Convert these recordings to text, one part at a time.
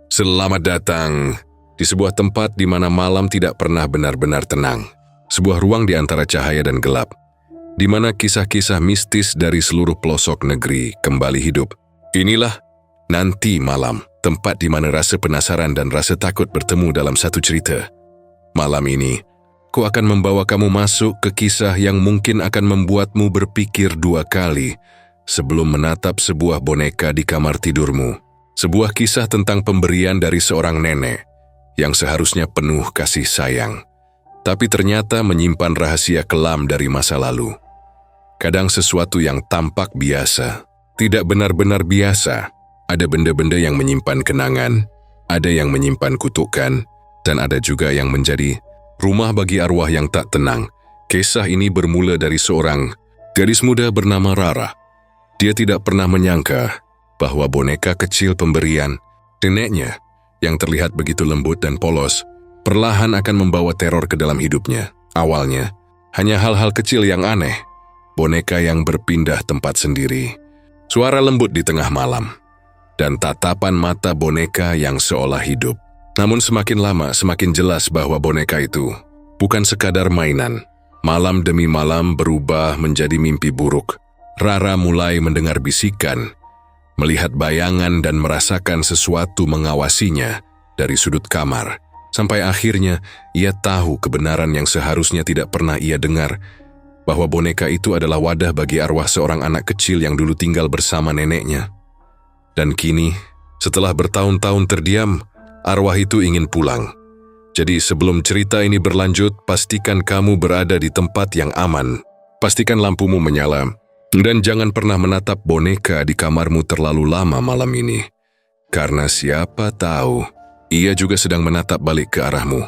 Selamat datang di sebuah tempat di mana malam tidak pernah benar-benar tenang. Sebuah ruang di antara cahaya dan gelap, di mana kisah-kisah mistis dari seluruh pelosok negeri kembali hidup. Inilah Nanti Malam, tempat di mana rasa penasaran dan rasa takut bertemu dalam satu cerita. Malam ini, ku akan membawa kamu masuk ke kisah yang mungkin akan membuatmu berpikir dua kali sebelum menatap sebuah boneka di kamar tidurmu. Sebuah kisah tentang pemberian dari seorang nenek yang seharusnya penuh kasih sayang, tapi ternyata menyimpan rahasia kelam dari masa lalu. Kadang sesuatu yang tampak biasa tidak benar-benar biasa. Ada benda-benda yang menyimpan kenangan, ada yang menyimpan kutukan, dan ada juga yang menjadi rumah bagi arwah yang tak tenang. Kisah ini bermula dari seorang gadis muda bernama Rara. Dia tidak pernah menyangka bahwa boneka kecil pemberian neneknya yang terlihat begitu lembut dan polos perlahan akan membawa teror ke dalam hidupnya. Awalnya, hanya hal-hal kecil yang aneh, boneka yang berpindah tempat sendiri, suara lembut di tengah malam, dan tatapan mata boneka yang seolah hidup. Namun semakin lama semakin jelas bahwa boneka itu bukan sekadar mainan. Malam demi malam berubah menjadi mimpi buruk. Rara mulai mendengar bisikan, melihat bayangan dan merasakan sesuatu mengawasinya dari sudut kamar. Sampai akhirnya ia tahu kebenaran yang seharusnya tidak pernah ia dengar, bahwa boneka itu adalah wadah bagi arwah seorang anak kecil yang dulu tinggal bersama neneknya. Dan kini, setelah bertahun-tahun terdiam, arwah itu ingin pulang. Jadi sebelum cerita ini berlanjut, pastikan kamu berada di tempat yang aman. Pastikan lampumu menyala. Dan jangan pernah menatap boneka di kamarmu terlalu lama malam ini. Karena siapa tahu, ia juga sedang menatap balik ke arahmu.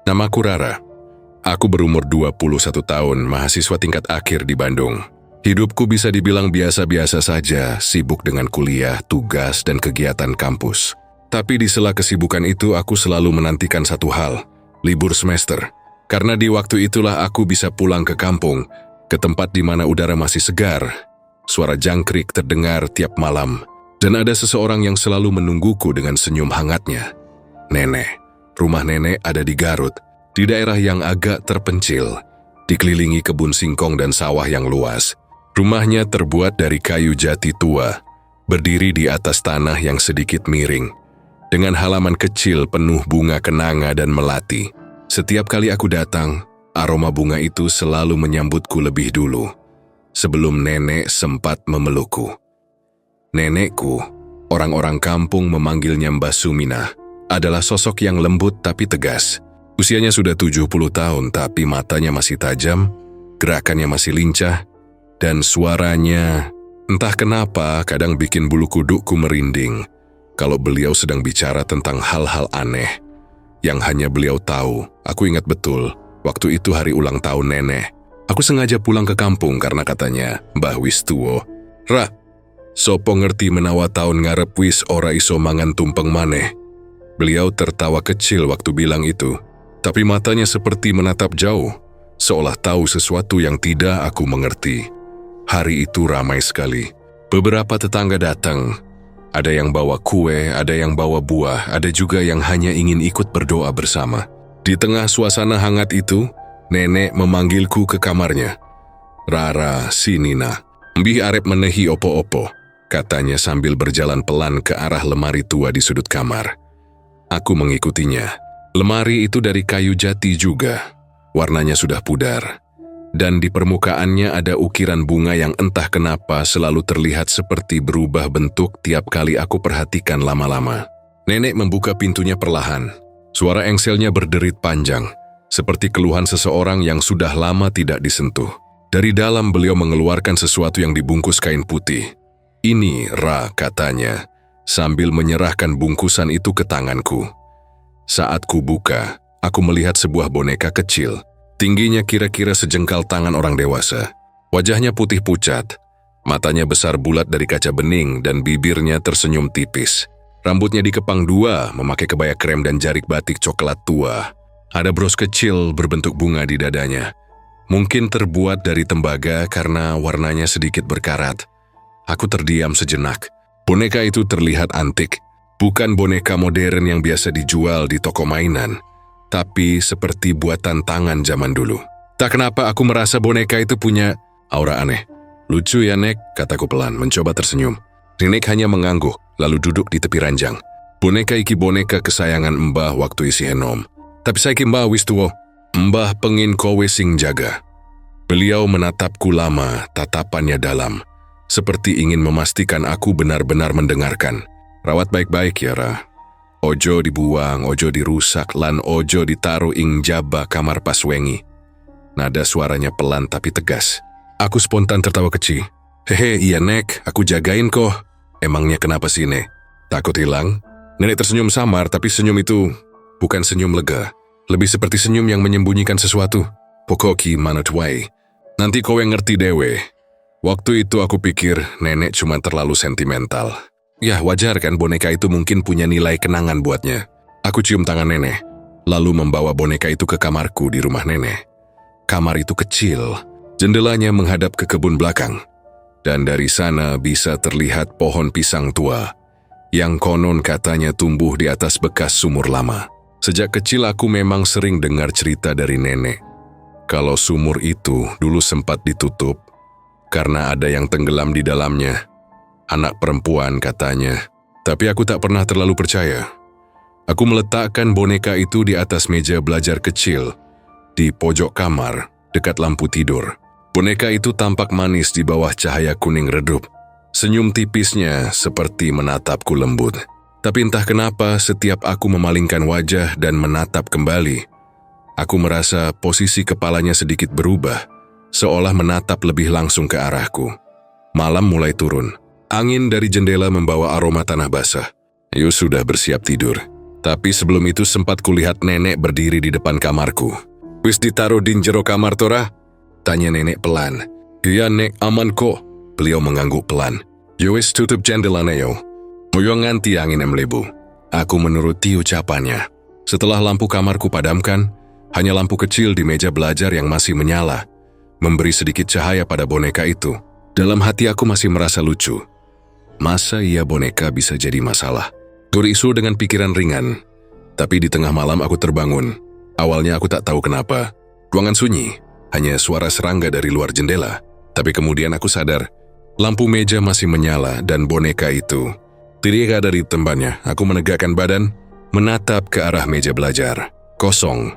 Namaku Rara. Aku berumur 21 tahun, mahasiswa tingkat akhir di Bandung. Hidupku bisa dibilang biasa-biasa saja, sibuk dengan kuliah, tugas, dan kegiatan kampus. Tapi di sela kesibukan itu aku selalu menantikan satu hal, libur semester. Karena di waktu itulah aku bisa pulang ke kampung, ke tempat di mana udara masih segar. Suara jangkrik terdengar tiap malam, dan ada seseorang yang selalu menungguku dengan senyum hangatnya. Nenek. Rumah nenek ada di Garut, di daerah yang agak terpencil, dikelilingi kebun singkong dan sawah yang luas. Rumahnya terbuat dari kayu jati tua, berdiri di atas tanah yang sedikit miring, dengan halaman kecil penuh bunga kenanga dan melati. Setiap kali aku datang, aroma bunga itu selalu menyambutku lebih dulu, sebelum nenek sempat memelukku. Nenekku, orang-orang kampung memanggilnya Mbah Suminah, adalah sosok yang lembut tapi tegas. Usianya sudah 70 tahun, tapi matanya masih tajam, gerakannya masih lincah, dan suaranya, entah kenapa, kadang bikin bulu kudukku merinding kalau beliau sedang bicara tentang hal-hal aneh yang hanya beliau tahu. Aku ingat betul, waktu itu hari ulang tahun nenek. Aku sengaja pulang ke kampung karena katanya, Mbah wis tuwo. Ra, sopo ngerti menawa tahun ngarep wis ora iso mangan tumpeng maneh. Beliau tertawa kecil waktu bilang itu, tapi matanya seperti menatap jauh, seolah tahu sesuatu yang tidak aku mengerti. Hari itu ramai sekali. Beberapa tetangga datang. Ada yang bawa kue, ada yang bawa buah, ada juga yang hanya ingin ikut berdoa bersama. Di tengah suasana hangat itu, nenek memanggilku ke kamarnya. Rara, sini nak. Mbih arep menehi opo-opo, katanya sambil berjalan pelan ke arah lemari tua di sudut kamar. Aku mengikutinya. Lemari itu dari kayu jati juga. Warnanya sudah pudar. Dan di permukaannya ada ukiran bunga yang entah kenapa selalu terlihat seperti berubah bentuk tiap kali aku perhatikan lama-lama. Nenek membuka pintunya perlahan. Suara engselnya berderit panjang, seperti keluhan seseorang yang sudah lama tidak disentuh. Dari dalam beliau mengeluarkan sesuatu yang dibungkus kain putih. Ini, Ra, katanya, sambil menyerahkan bungkusan itu ke tanganku. Saat ku buka, aku melihat sebuah boneka kecil. Tingginya kira-kira sejengkal tangan orang dewasa. Wajahnya putih pucat, matanya besar bulat dari kaca bening dan bibirnya tersenyum tipis. Rambutnya dikepang dua, memakai kebaya krem dan jarik batik coklat tua. Ada bros kecil berbentuk bunga di dadanya. Mungkin terbuat dari tembaga karena warnanya sedikit berkarat. Aku terdiam sejenak. Boneka itu terlihat antik. Bukan boneka modern yang biasa dijual di toko mainan, tapi seperti buatan tangan zaman dulu. Tak kenapa aku merasa boneka itu punya aura aneh. Lucu ya, Nek, kataku pelan, mencoba tersenyum. Nenek hanya mengangguk, lalu duduk di tepi ranjang. Boneka iki boneka kesayangan Mbah waktu isi enom. Tapi saiki Mbah wis tuwa. Mbah pengin kowe sing jaga. Beliau menatapku lama, tatapannya dalam. Seperti ingin memastikan aku benar-benar mendengarkan. Rawat baik-baik ya, Ra. Ojo dibuang, ojo dirusak, lan ojo ditaruh ing jaba kamar pas wengi. Nada suaranya pelan tapi tegas. Aku spontan tertawa kecil. Hehe, iya Nek, aku jagain kok. Emangnya kenapa sih, Nek? Takut hilang? Nenek tersenyum samar, tapi senyum itu bukan senyum lega. Lebih seperti senyum yang menyembunyikan sesuatu. Pokoki manut wae. Nanti kowe ngerti dewe. Waktu itu aku pikir nenek cuma terlalu sentimental. Ya wajar kan, boneka itu mungkin punya nilai kenangan buatnya. Aku cium tangan nenek, lalu membawa boneka itu ke kamarku di rumah nenek. Kamar itu kecil, jendelanya menghadap ke kebun belakang. Dan dari sana bisa terlihat pohon pisang tua, yang konon katanya tumbuh di atas bekas sumur lama. Sejak kecil aku memang sering dengar cerita dari nenek. Kalau sumur itu dulu sempat ditutup, karena ada yang tenggelam di dalamnya. Anak perempuan katanya, tapi aku tak pernah terlalu percaya. Aku meletakkan boneka itu di atas meja belajar kecil, di pojok kamar, dekat lampu tidur. Boneka itu tampak manis di bawah cahaya kuning redup. Senyum tipisnya seperti menatapku lembut. Tapi entah kenapa setiap aku memalingkan wajah dan menatap kembali, aku merasa posisi kepalanya sedikit berubah, seolah menatap lebih langsung ke arahku. Malam mulai turun. Angin dari jendela membawa aroma tanah basah. Ayu sudah bersiap tidur. Tapi sebelum itu sempat kulihat nenek berdiri di depan kamarku. Wis ditaruh di jero kamar tora? Tanya nenek pelan. Iya Nek, aman kok. Beliau mengangguk pelan. Yo wis tutup jendela Neo. Moyo nganti angin melebu. Aku menuruti ucapannya. Setelah lampu kamarku padamkan, hanya lampu kecil di meja belajar yang masih menyala, memberi sedikit cahaya pada boneka itu. Dalam hati aku masih merasa lucu. Masa iya boneka bisa jadi masalah? Turisu dengan pikiran ringan. Tapi di tengah malam aku terbangun. Awalnya aku tak tahu kenapa. Ruangan sunyi, hanya suara serangga dari luar jendela. Tapi kemudian aku sadar, lampu meja masih menyala dan boneka itu tidak dari tempat. Aku menegakkan badan, menatap ke arah meja belajar. Kosong.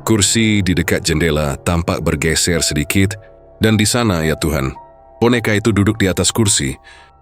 Kursi di dekat jendela tampak bergeser sedikit, dan di sana, ya Tuhan, boneka itu duduk di atas kursi,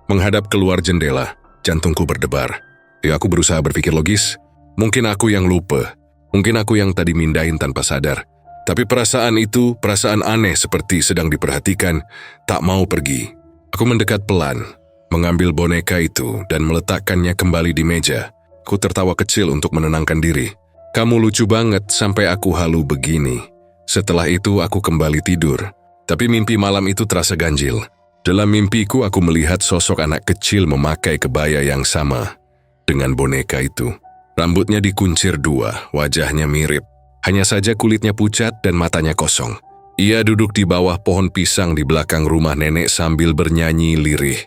menghadap keluar jendela. Jantungku berdebar. Ya, aku berusaha berpikir logis. Mungkin aku yang lupa. Mungkin aku yang tadi mindahin tanpa sadar. Tapi perasaan itu, perasaan aneh seperti sedang diperhatikan, tak mau pergi. Aku mendekat pelan, mengambil boneka itu dan meletakkannya kembali di meja. Aku tertawa kecil untuk menenangkan diri. Kamu lucu banget sampai aku halu begini. Setelah itu aku kembali tidur. Tapi mimpi malam itu terasa ganjil. Dalam mimpiku aku melihat sosok anak kecil memakai kebaya yang sama dengan boneka itu. Rambutnya dikuncir dua, wajahnya mirip. Hanya saja kulitnya pucat dan matanya kosong. Ia duduk di bawah pohon pisang di belakang rumah nenek sambil bernyanyi lirih.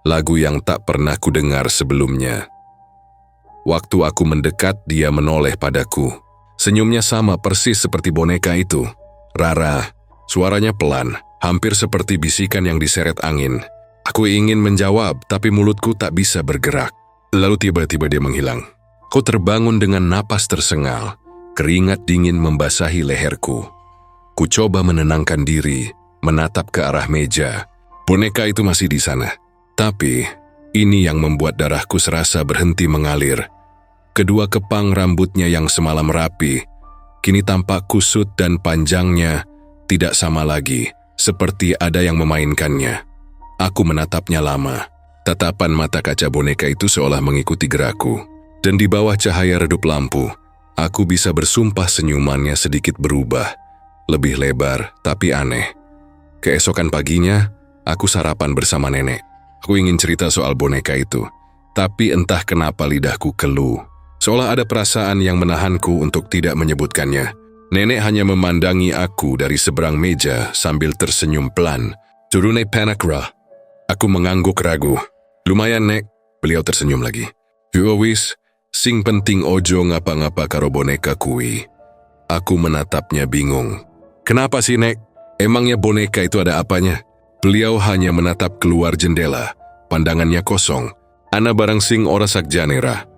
Lagu yang tak pernah kudengar sebelumnya. Waktu aku mendekat, dia menoleh padaku. Senyumnya sama persis seperti boneka itu. Rara, suaranya pelan, hampir seperti bisikan yang diseret angin. Aku ingin menjawab, tapi mulutku tak bisa bergerak. Lalu tiba-tiba dia menghilang. Aku terbangun dengan napas tersengal. Keringat dingin membasahi leherku. Ku coba menenangkan diri, menatap ke arah meja. Boneka itu masih di sana. Tapi, ini yang membuat darahku serasa berhenti mengalir. Kedua kepang rambutnya yang semalam rapi, kini tampak kusut dan panjangnya tidak sama lagi, seperti ada yang memainkannya. Aku menatapnya lama. Tatapan mata kaca boneka itu seolah mengikuti gerakku. Dan di bawah cahaya redup lampu, aku bisa bersumpah senyumannya sedikit berubah. Lebih lebar, tapi aneh. Keesokan paginya, aku sarapan bersama nenek. Aku ingin cerita soal boneka itu. Tapi entah kenapa lidahku keluh. Seolah ada perasaan yang menahanku untuk tidak menyebutkannya. Nenek hanya memandangi aku dari seberang meja sambil tersenyum pelan. Turune panak ra. Aku mengangguk ragu. Lumayan, Nek. Beliau tersenyum lagi. Wis, sing penting ojo ngapa-ngapa karo boneka kui. Aku menatapnya bingung. Kenapa sih, Nek? Emangnya boneka itu ada apanya? Beliau hanya menatap keluar jendela. Pandangannya kosong. Ana barang sing ora sakjanera.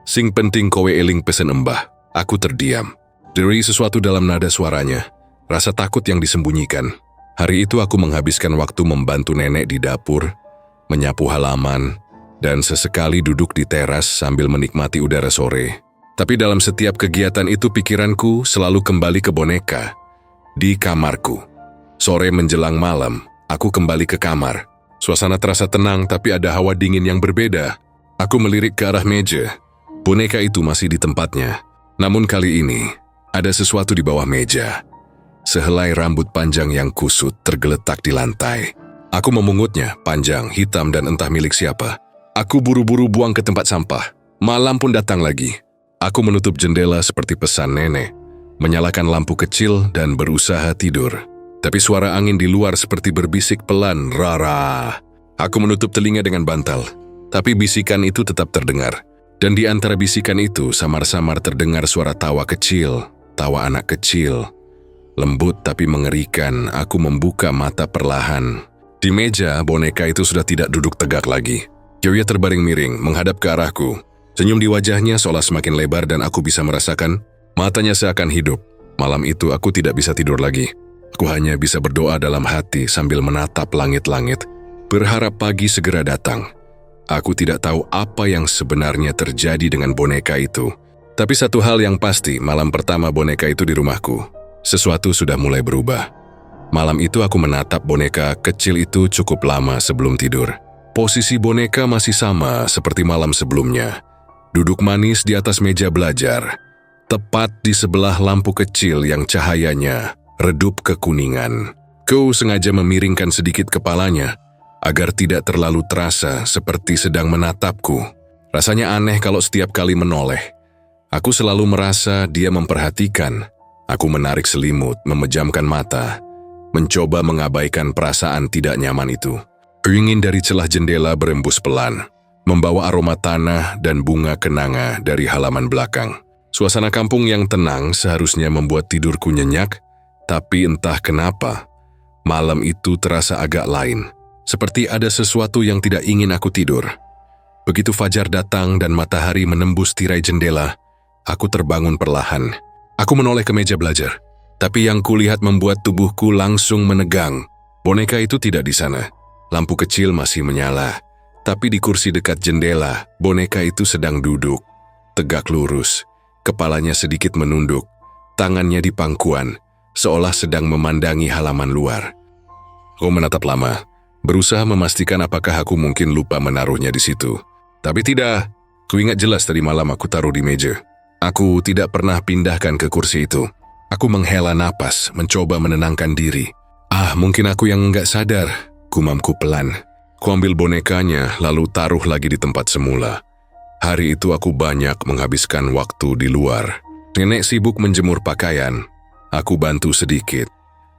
Sing penting kowe eling pesen embah. Aku terdiam. Dari sesuatu dalam nada suaranya. Rasa takut yang disembunyikan. Hari itu aku menghabiskan waktu membantu nenek di dapur, menyapu halaman, dan sesekali duduk di teras sambil menikmati udara sore. Tapi dalam setiap kegiatan itu pikiranku selalu kembali ke boneka. Di kamarku. Sore menjelang malam, aku kembali ke kamar. Suasana terasa tenang tapi ada hawa dingin yang berbeda. Aku melirik ke arah meja. Boneka itu masih di tempatnya. Namun kali ini, ada sesuatu di bawah meja. Sehelai rambut panjang yang kusut tergeletak di lantai. Aku memungutnya, panjang, hitam dan entah milik siapa. Aku buru-buru buang ke tempat sampah. Malam pun datang lagi. Aku menutup jendela seperti pesan nenek, menyalakan lampu kecil dan berusaha tidur. Tapi suara angin di luar seperti berbisik pelan, rara. Aku menutup telinga dengan bantal, tapi bisikan itu tetap terdengar. Dan di antara bisikan itu samar-samar terdengar suara tawa kecil, tawa anak kecil. Lembut tapi mengerikan, aku membuka mata perlahan. Di meja, boneka itu sudah tidak duduk tegak lagi. Kyoya terbaring miring, menghadap ke arahku. Senyum di wajahnya seolah semakin lebar dan aku bisa merasakan matanya seakan hidup. Malam itu aku tidak bisa tidur lagi. Aku hanya bisa berdoa dalam hati sambil menatap langit-langit, berharap pagi segera datang. Aku tidak tahu apa yang sebenarnya terjadi dengan boneka itu. Tapi satu hal yang pasti, malam pertama boneka itu di rumahku. Sesuatu sudah mulai berubah. Malam itu aku menatap boneka kecil itu cukup lama sebelum tidur. Posisi boneka masih sama seperti malam sebelumnya. Duduk manis di atas meja belajar, tepat di sebelah lampu kecil yang cahayanya redup kekuningan. Ku sengaja memiringkan sedikit kepalanya agar tidak terlalu terasa seperti sedang menatapku. Rasanya aneh kalau setiap kali menoleh. Aku selalu merasa dia memperhatikan. Aku menarik selimut, memejamkan mata, mencoba mengabaikan perasaan tidak nyaman itu. Angin dari celah jendela berembus pelan, membawa aroma tanah dan bunga kenanga dari halaman belakang. Suasana kampung yang tenang seharusnya membuat tidurku nyenyak, tapi entah kenapa, malam itu terasa agak lain. Seperti ada sesuatu yang tidak ingin aku tidur. Begitu fajar datang dan matahari menembus tirai jendela, aku terbangun perlahan. Aku menoleh ke meja belajar, tapi yang kulihat membuat tubuhku langsung menegang. Boneka itu tidak di sana. Lampu kecil masih menyala, tapi di kursi dekat jendela, boneka itu sedang duduk, tegak lurus, kepalanya sedikit menunduk, tangannya di pangkuan, seolah sedang memandangi halaman luar. Aku menatap lama, berusaha memastikan apakah aku mungkin lupa menaruhnya di situ. Tapi tidak, kuingat jelas tadi malam aku taruh di meja. Aku tidak pernah pindahkan ke kursi itu. Aku menghela napas, mencoba menenangkan diri. Mungkin aku yang enggak sadar, gumamku pelan. Kuambil bonekanya, lalu taruh lagi di tempat semula. Hari itu aku banyak menghabiskan waktu di luar. Nenek sibuk menjemur pakaian. Aku bantu sedikit.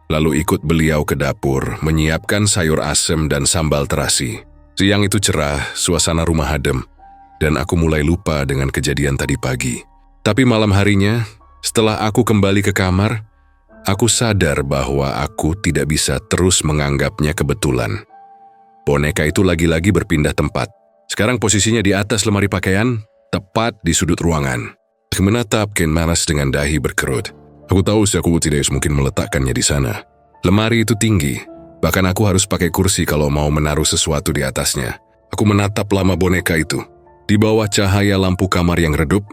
Lalu ikut beliau ke dapur, menyiapkan sayur asem dan sambal terasi. Siang itu cerah, suasana rumah adem, dan aku mulai lupa dengan kejadian tadi pagi. Tapi malam harinya, setelah aku kembali ke kamar, aku sadar bahwa aku tidak bisa terus menganggapnya kebetulan. Boneka itu lagi-lagi berpindah tempat. Sekarang posisinya di atas lemari pakaian, tepat di sudut ruangan. Aku menatap Ken Manas dengan dahi berkerut. Aku tahu aku tidak mungkin meletakkannya di sana. Lemari itu tinggi, bahkan aku harus pakai kursi kalau mau menaruh sesuatu di atasnya. Aku menatap lama boneka itu. Di bawah cahaya lampu kamar yang redup,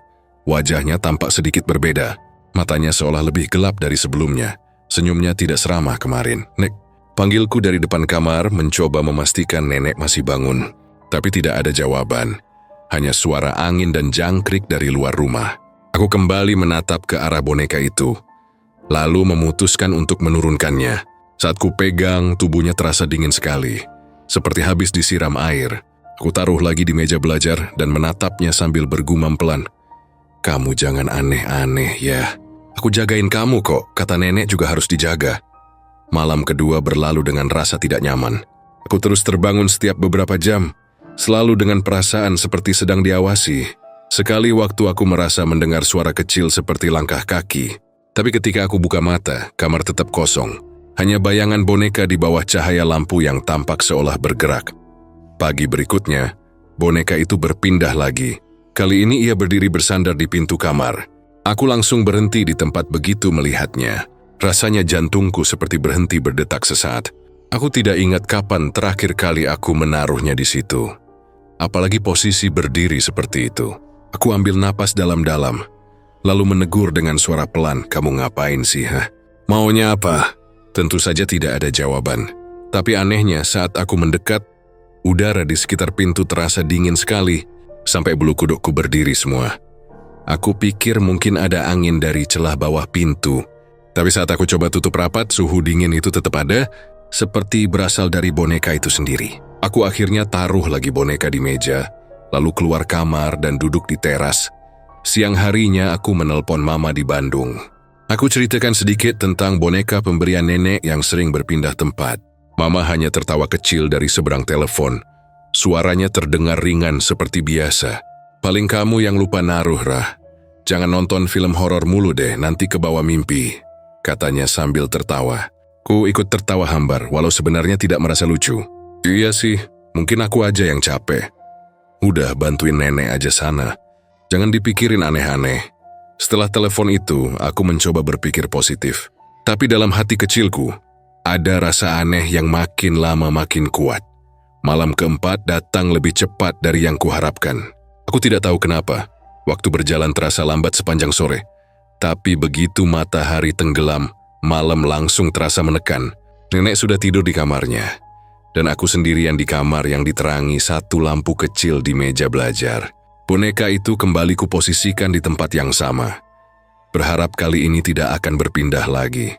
wajahnya tampak sedikit berbeda. Matanya seolah lebih gelap dari sebelumnya. Senyumnya tidak seramah kemarin. Nek, panggilku dari depan kamar mencoba memastikan nenek masih bangun. Tapi tidak ada jawaban. Hanya suara angin dan jangkrik dari luar rumah. Aku kembali menatap ke arah boneka itu. Lalu memutuskan untuk menurunkannya. Saat ku pegang, tubuhnya terasa dingin sekali. Seperti habis disiram air. Aku taruh lagi di meja belajar dan menatapnya sambil bergumam pelan. Kamu jangan aneh-aneh ya. Aku jagain kamu kok, kata nenek juga harus dijaga. Malam kedua berlalu dengan rasa tidak nyaman. Aku terus terbangun setiap beberapa jam, selalu dengan perasaan seperti sedang diawasi. Sekali waktu aku merasa mendengar suara kecil seperti langkah kaki, tapi ketika aku buka mata, kamar tetap kosong. Hanya bayangan boneka di bawah cahaya lampu yang tampak seolah bergerak. Pagi berikutnya, boneka itu berpindah lagi. Kali ini ia berdiri bersandar di pintu kamar. Aku langsung berhenti di tempat begitu melihatnya. Rasanya jantungku seperti berhenti berdetak sesaat. Aku tidak ingat kapan terakhir kali aku menaruhnya di situ. Apalagi posisi berdiri seperti itu. Aku ambil napas dalam-dalam, lalu menegur dengan suara pelan, "Kamu ngapain sih, hah? Maunya apa?" Tentu saja tidak ada jawaban. Tapi anehnya saat aku mendekat, udara di sekitar pintu terasa dingin sekali, sampai bulu kudukku berdiri semua. Aku pikir mungkin ada angin dari celah bawah pintu. Tapi saat aku coba tutup rapat, suhu dingin itu tetap ada, seperti berasal dari boneka itu sendiri. Aku akhirnya taruh lagi boneka di meja, lalu keluar kamar dan duduk di teras. Siang harinya aku menelpon Mama di Bandung. Aku ceritakan sedikit tentang boneka pemberian nenek yang sering berpindah tempat. Mama hanya tertawa kecil dari seberang telepon. Suaranya terdengar ringan seperti biasa. "Paling kamu yang lupa naruh, Rah. Jangan nonton film horor mulu deh, nanti kebawa mimpi," katanya sambil tertawa. Ku ikut tertawa hambar, walau sebenarnya tidak merasa lucu. "Iya sih, mungkin aku aja yang capek. Udah bantuin nenek aja sana. Jangan dipikirin aneh-aneh." Setelah telepon itu, aku mencoba berpikir positif. Tapi dalam hati kecilku, ada rasa aneh yang makin lama makin kuat. Malam keempat datang lebih cepat dari yang kuharapkan. Aku tidak tahu kenapa. Waktu berjalan terasa lambat sepanjang sore. Tapi begitu matahari tenggelam, malam langsung terasa menekan. Nenek sudah tidur di kamarnya. Dan aku sendirian di kamar yang diterangi satu lampu kecil di meja belajar. Boneka itu kembali kuposisikan di tempat yang sama. Berharap kali ini tidak akan berpindah lagi.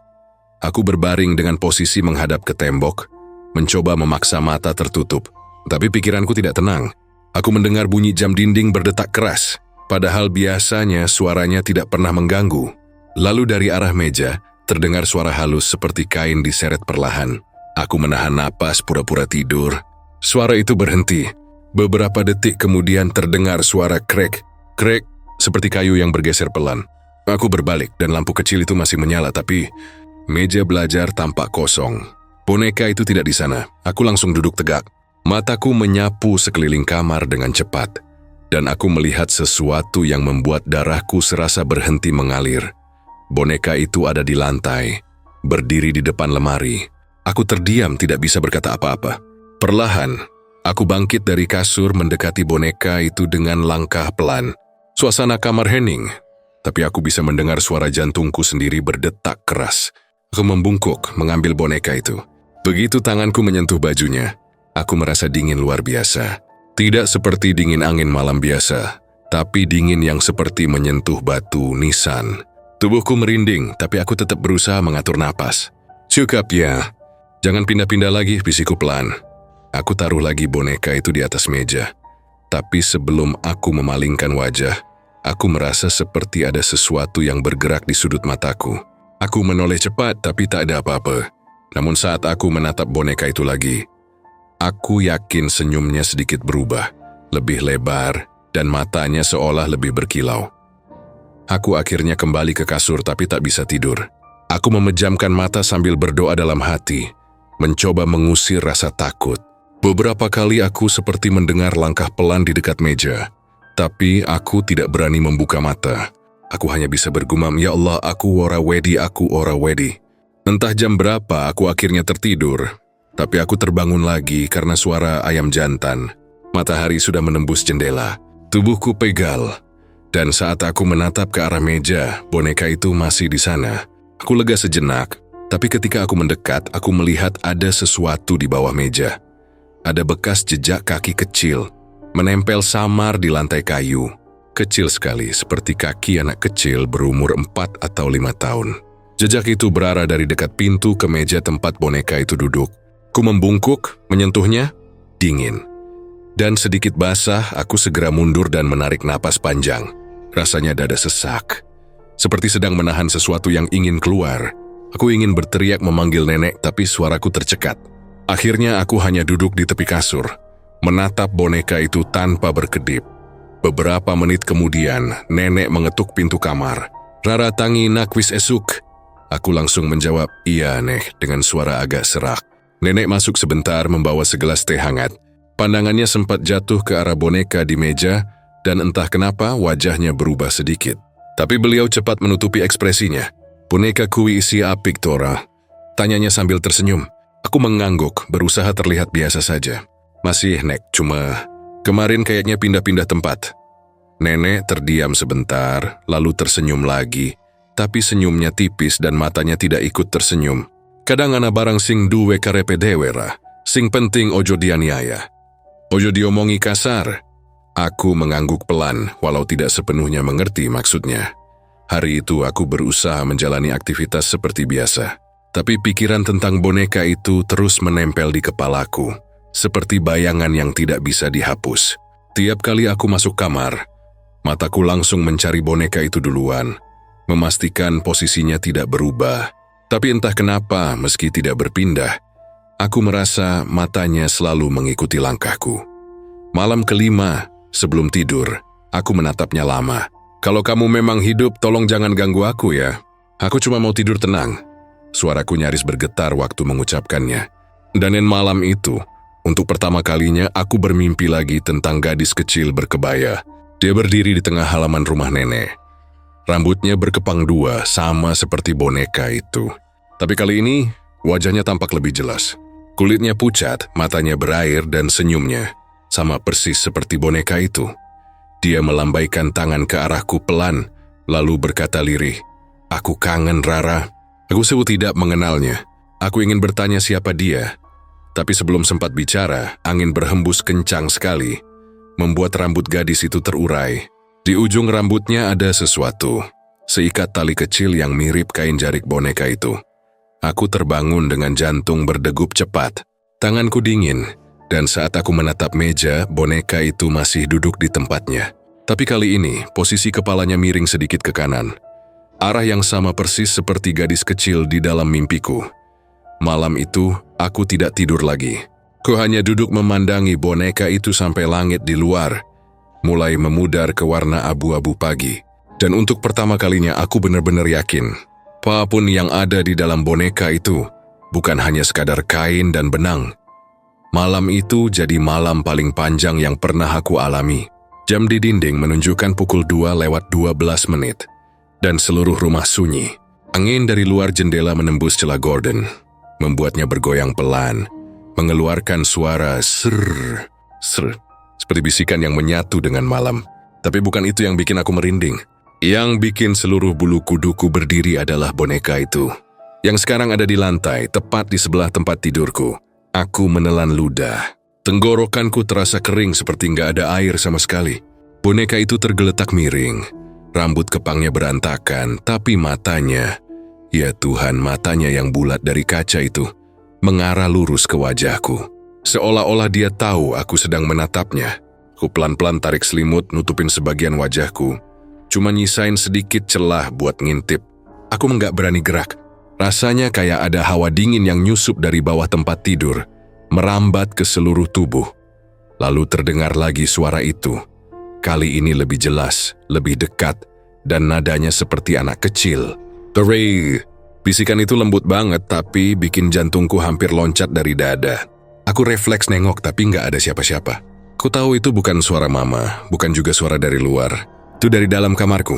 Aku berbaring dengan posisi menghadap ke tembok, mencoba memaksa mata tertutup. Tapi pikiranku tidak tenang. Aku mendengar bunyi jam dinding berdetak keras, padahal biasanya suaranya tidak pernah mengganggu. Lalu dari arah meja, terdengar suara halus seperti kain diseret perlahan. Aku menahan napas pura-pura tidur. Suara itu berhenti. Beberapa detik kemudian terdengar suara krek, seperti kayu yang bergeser pelan. Aku berbalik dan lampu kecil itu masih menyala, tapi meja belajar tampak kosong. Boneka itu tidak di sana. Aku langsung duduk tegak. Mataku menyapu sekeliling kamar dengan cepat, dan aku melihat sesuatu yang membuat darahku serasa berhenti mengalir. Boneka itu ada di lantai, berdiri di depan lemari. Aku terdiam, tidak bisa berkata apa-apa. Perlahan, aku bangkit dari kasur mendekati boneka itu dengan langkah pelan. Suasana kamar hening, tapi aku bisa mendengar suara jantungku sendiri berdetak keras. Aku membungkuk mengambil boneka itu. Begitu tanganku menyentuh bajunya, aku merasa dingin luar biasa. Tidak seperti dingin angin malam biasa, tapi dingin yang seperti menyentuh batu nisan. Tubuhku merinding, tapi aku tetap berusaha mengatur napas. "Cukup ya, jangan pindah-pindah lagi," bisikku pelan. Aku taruh lagi boneka itu di atas meja. Tapi sebelum aku memalingkan wajah, aku merasa seperti ada sesuatu yang bergerak di sudut mataku. Aku menoleh cepat, tapi tak ada apa-apa. Namun saat aku menatap boneka itu lagi, aku yakin senyumnya sedikit berubah, lebih lebar, dan matanya seolah lebih berkilau. Aku akhirnya kembali ke kasur tapi tak bisa tidur. Aku memejamkan mata sambil berdoa dalam hati, mencoba mengusir rasa takut. Beberapa kali aku seperti mendengar langkah pelan di dekat meja, tapi aku tidak berani membuka mata. Aku hanya bisa bergumam, "Ya Allah, aku ora wedi." Entah jam berapa aku akhirnya tertidur, tapi aku terbangun lagi karena suara ayam jantan. Matahari sudah menembus jendela. Tubuhku pegal, dan saat aku menatap ke arah meja, boneka itu masih di sana. Aku lega sejenak, tapi ketika aku mendekat, aku melihat ada sesuatu di bawah meja. Ada bekas jejak kaki kecil, menempel samar di lantai kayu. Kecil sekali, seperti kaki anak kecil berumur 4 atau 5 tahun. Jejak itu berarah dari dekat pintu ke meja tempat boneka itu duduk. Ku membungkuk, menyentuhnya, dingin. Dan sedikit basah, aku segera mundur dan menarik napas panjang. Rasanya dada sesak, seperti sedang menahan sesuatu yang ingin keluar. Aku ingin berteriak memanggil nenek, tapi suaraku tercekat. Akhirnya aku hanya duduk di tepi kasur, menatap boneka itu tanpa berkedip. Beberapa menit kemudian, nenek mengetuk pintu kamar. "Rara tangi nakwis esuk." Aku langsung menjawab, "Iya, Nek," dengan suara agak serak. Nenek masuk sebentar membawa segelas teh hangat. Pandangannya sempat jatuh ke arah boneka di meja, dan entah kenapa wajahnya berubah sedikit. Tapi beliau cepat menutupi ekspresinya. "Boneka kui isi apik, Tora?" Tanyanya sambil tersenyum. Aku mengangguk, berusaha terlihat biasa saja. "Masih, Nek, cuma kemarin kayaknya pindah-pindah tempat." Nenek terdiam sebentar, lalu tersenyum lagi. Tapi senyumnya tipis dan matanya tidak ikut tersenyum. "Kadang ana barang sing duwe karepe dewe ra, sing penting ojo dianiaya. Ojo diomongi kasar." Aku mengangguk pelan, walau tidak sepenuhnya mengerti maksudnya. Hari itu aku berusaha menjalani aktivitas seperti biasa. Tapi pikiran tentang boneka itu terus menempel di kepalaku, seperti bayangan yang tidak bisa dihapus. Tiap kali aku masuk kamar, mataku langsung mencari boneka itu duluan, memastikan posisinya tidak berubah. Tapi entah kenapa, meski tidak berpindah, aku merasa matanya selalu mengikuti langkahku. Malam kelima, sebelum tidur, aku menatapnya lama. "Kalau kamu memang hidup, tolong jangan ganggu aku ya. Aku cuma mau tidur tenang." Suaraku nyaris bergetar waktu mengucapkannya. Dan malam itu, untuk pertama kalinya aku bermimpi lagi tentang gadis kecil berkebaya. Dia berdiri di tengah halaman rumah nenek. Rambutnya berkepang dua, sama seperti boneka itu. Tapi kali ini, wajahnya tampak lebih jelas. Kulitnya pucat, matanya berair, dan senyumnya sama persis seperti boneka itu. Dia melambaikan tangan ke arahku pelan, lalu berkata lirih, "Aku kangen, Rara." Aku sebut tidak mengenalnya. Aku ingin bertanya siapa dia. Tapi sebelum sempat bicara, angin berhembus kencang sekali, membuat rambut gadis itu terurai. Di ujung rambutnya ada sesuatu, seikat tali kecil yang mirip kain jarik boneka itu. Aku terbangun dengan jantung berdegup cepat. Tanganku dingin, dan saat aku menatap meja, boneka itu masih duduk di tempatnya. Tapi kali ini, posisi kepalanya miring sedikit ke kanan. Arah yang sama persis seperti gadis kecil di dalam mimpiku. Malam itu, aku tidak tidur lagi. Ku hanya duduk memandangi boneka itu sampai langit di luar mulai memudar ke warna abu-abu pagi. Dan untuk pertama kalinya aku benar-benar yakin, apapun yang ada di dalam boneka itu bukan hanya sekadar kain dan benang. Malam itu jadi malam paling panjang yang pernah aku alami. Jam di dinding menunjukkan pukul 2:12 menit. Dan seluruh rumah sunyi. Angin dari luar jendela menembus celah gorden, membuatnya bergoyang pelan, mengeluarkan suara ser, seperti bisikan yang menyatu dengan malam. Tapi bukan itu yang bikin aku merinding. Yang bikin seluruh bulu kuduku berdiri adalah boneka itu, yang sekarang ada di lantai, tepat di sebelah tempat tidurku. Aku menelan ludah. Tenggorokanku terasa kering seperti nggak ada air sama sekali. Boneka itu tergeletak miring. Rambut kepangnya berantakan, tapi matanya, ya Tuhan, matanya yang bulat dari kaca itu, mengarah lurus ke wajahku. Seolah-olah dia tahu aku sedang menatapnya. Ku pelan-pelan tarik selimut, nutupin sebagian wajahku. Cuma nyisain sedikit celah buat ngintip. Aku nggak berani gerak. Rasanya kayak ada hawa dingin yang nyusup dari bawah tempat tidur, merambat ke seluruh tubuh. Lalu terdengar lagi suara itu. Kali ini lebih jelas, lebih dekat, dan nadanya seperti anak kecil. "Ray!" Bisikan itu lembut banget, tapi bikin jantungku hampir loncat dari dada. Aku refleks nengok, tapi nggak ada siapa-siapa. Ku tahu itu bukan suara mama, bukan juga suara dari luar. Itu dari dalam kamarku.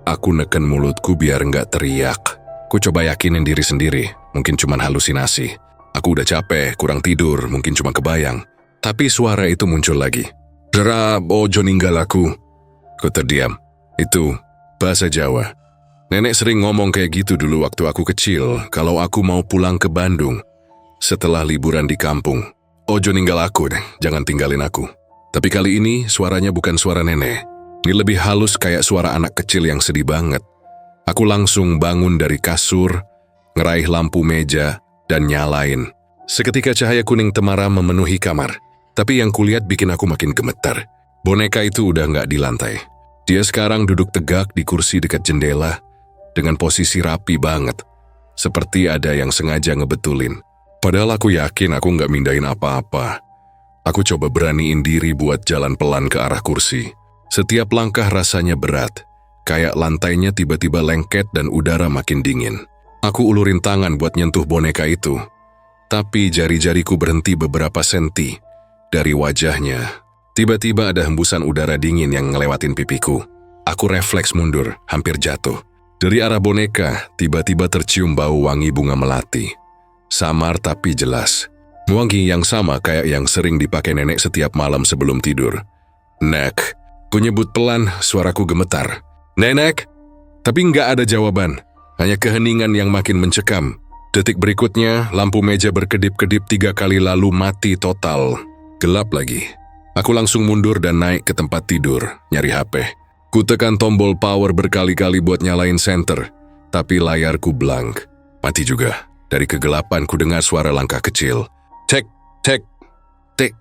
Aku neken mulutku biar nggak teriak. Ku coba yakinin diri sendiri, mungkin cuma halusinasi. Aku udah capek, kurang tidur, mungkin cuma kebayang. Tapi suara itu muncul lagi. "Rara, ojo ninggal aku." Ku terdiam. Itu bahasa Jawa. Nenek sering ngomong kayak gitu dulu waktu aku kecil, kalau aku mau pulang ke Bandung setelah liburan di kampung. "Ojo ninggal aku, jangan tinggalin aku." Tapi kali ini suaranya bukan suara nenek. Ini lebih halus kayak suara anak kecil yang sedih banget. Aku langsung bangun dari kasur, ngeraih lampu meja, dan nyalain. Seketika cahaya kuning temaram memenuhi kamar. Tapi yang kulihat bikin aku makin gemetar. Boneka itu udah nggak di lantai. Dia sekarang duduk tegak di kursi dekat jendela, dengan posisi rapi banget. Seperti ada yang sengaja ngebetulin. Padahal aku yakin aku nggak mindahin apa-apa. Aku coba beraniin diri buat jalan pelan ke arah kursi. Setiap langkah rasanya berat, kayak lantainya tiba-tiba lengket dan udara makin dingin. Aku ulurin tangan buat nyentuh boneka itu, tapi jari-jariku berhenti beberapa senti dari wajahnya. Tiba-tiba ada hembusan udara dingin yang ngelewatin pipiku. Aku refleks mundur, hampir jatuh. Dari arah boneka, tiba-tiba tercium bau wangi bunga melati. Samar tapi jelas. Wangi yang sama kayak yang sering dipakai nenek setiap malam sebelum tidur. Nek, ku nyebut pelan, suaraku gemetar. Nenek! Tapi nggak ada jawaban, hanya keheningan yang makin mencekam. Detik berikutnya, lampu meja berkedip-kedip 3 kali lalu mati total. Gelap lagi. Aku langsung mundur dan naik ke tempat tidur, nyari HP. Ku tekan tombol power berkali-kali buat nyalain senter, tapi layarku blank. Mati juga. Dari kegelapan ku dengar suara langkah kecil. Cek, cek, tek.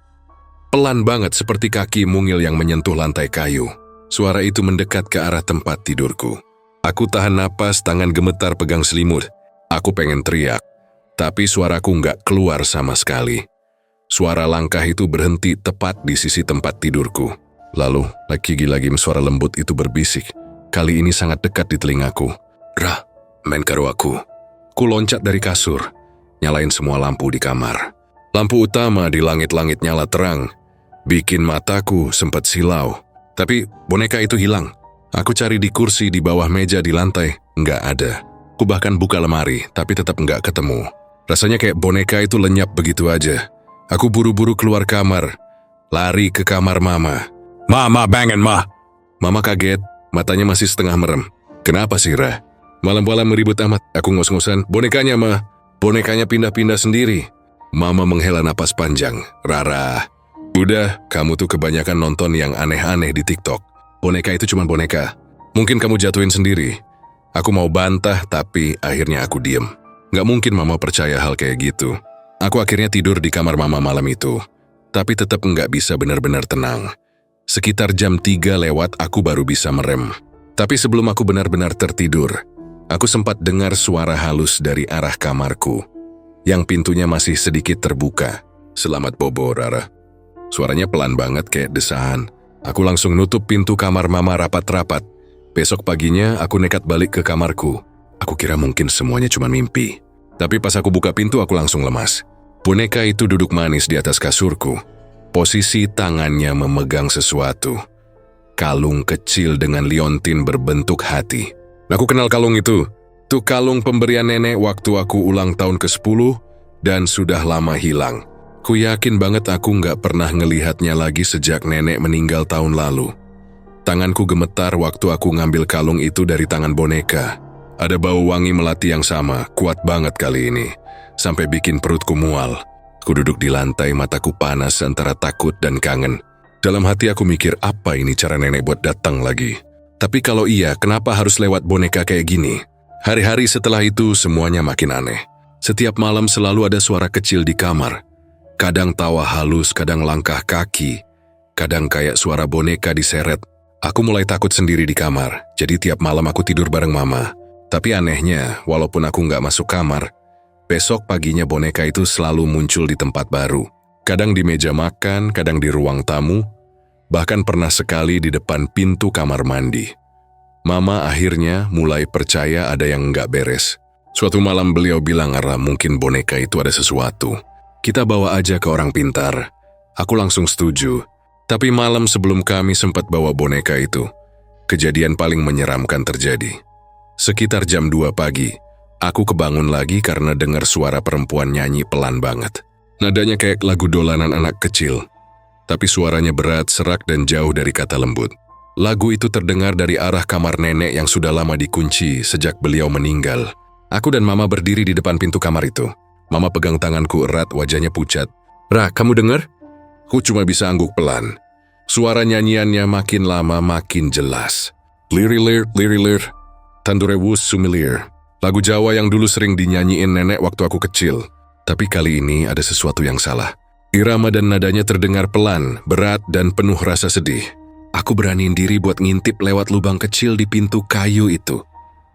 Pelan banget seperti kaki mungil yang menyentuh lantai kayu. Suara itu mendekat ke arah tempat tidurku. Aku tahan napas, tangan gemetar pegang selimut. Aku pengen teriak, tapi suaraku nggak keluar sama sekali. Suara langkah itu berhenti tepat di sisi tempat tidurku. Lalu, lagi-lagi suara lembut itu berbisik. Kali ini sangat dekat di telingaku. Rah, main karo aku. Ku loncat dari kasur, nyalain semua lampu di kamar. Lampu utama di langit-langit nyala terang, bikin mataku sempat silau. Tapi boneka itu hilang. Aku cari di kursi, di bawah meja, di lantai, nggak ada. Ku bahkan buka lemari, tapi tetap nggak ketemu. Rasanya kayak boneka itu lenyap begitu aja. Aku buru-buru keluar kamar, lari ke kamar mama. Mama, bangun, Ma! Mama kaget, matanya masih setengah merem. Kenapa sih, Ra? Malam-malam meribut amat. Aku ngos-ngosan, bonekanya, Ma. Bonekanya pindah-pindah sendiri. Mama menghela napas panjang. Rara, udah, kamu tuh kebanyakan nonton yang aneh-aneh di TikTok. Boneka itu cuma boneka. Mungkin kamu jatuhin sendiri. Aku mau bantah, tapi akhirnya aku diem. Gak mungkin Mama percaya hal kayak gitu. Aku akhirnya tidur di kamar Mama malam itu. Tapi tetap nggak bisa benar-benar tenang. Sekitar jam 3 lewat aku baru bisa merem. Tapi sebelum aku benar-benar tertidur, aku sempat dengar suara halus dari arah kamarku, yang pintunya masih sedikit terbuka. Selamat bobo, Rara. Suaranya pelan banget kayak desahan. Aku langsung nutup pintu kamar Mama rapat-rapat. Besok paginya aku nekat balik ke kamarku. Aku kira mungkin semuanya cuma mimpi. Tapi pas aku buka pintu aku langsung lemas. Boneka itu duduk manis di atas kasurku. Posisi tangannya memegang sesuatu. Kalung kecil dengan liontin berbentuk hati. Aku kenal kalung itu. Itu kalung pemberian nenek waktu aku ulang tahun ke-10 dan sudah lama hilang. Ku yakin banget aku nggak pernah ngelihatnya lagi sejak nenek meninggal tahun lalu. Tanganku gemetar waktu aku ngambil kalung itu dari tangan boneka. Ada bau wangi melati yang sama, kuat banget kali ini. Sampai bikin perutku mual. Ku duduk di lantai, mataku panas antara takut dan kangen. Dalam hati aku mikir, apa ini cara nenek buat datang lagi? Tapi kalau iya, kenapa harus lewat boneka kayak gini? Hari-hari setelah itu semuanya makin aneh. Setiap malam selalu ada suara kecil di kamar. Kadang tawa halus, kadang langkah kaki. Kadang kayak suara boneka diseret. Aku mulai takut sendiri di kamar, jadi tiap malam aku tidur bareng Mama. Tapi anehnya, walaupun aku nggak masuk kamar, besok paginya boneka itu selalu muncul di tempat baru. Kadang di meja makan, kadang di ruang tamu, bahkan pernah sekali di depan pintu kamar mandi. Mama akhirnya mulai percaya ada yang nggak beres. Suatu malam beliau bilang, Ara, mungkin boneka itu ada sesuatu. Kita bawa aja ke orang pintar. Aku langsung setuju. Tapi malam sebelum kami sempat bawa boneka itu, kejadian paling menyeramkan terjadi. Sekitar jam 2 pagi, aku kebangun lagi karena dengar suara perempuan nyanyi pelan banget. Nadanya kayak lagu dolanan anak kecil. Tapi suaranya berat, serak, dan jauh dari kata lembut. Lagu itu terdengar dari arah kamar nenek yang sudah lama dikunci sejak beliau meninggal. Aku dan Mama berdiri di depan pintu kamar itu. Mama pegang tanganku erat, wajahnya pucat. Ra, kamu dengar? Ku cuma bisa angguk pelan. Suara nyanyiannya makin lama makin jelas. Lirilir, lirilir, tandurewus sumilir. Lagu Jawa yang dulu sering dinyanyiin nenek waktu aku kecil. Tapi kali ini ada sesuatu yang salah. Irama dan nadanya terdengar pelan, berat, dan penuh rasa sedih. Aku beraniin diri buat ngintip lewat lubang kecil di pintu kayu itu.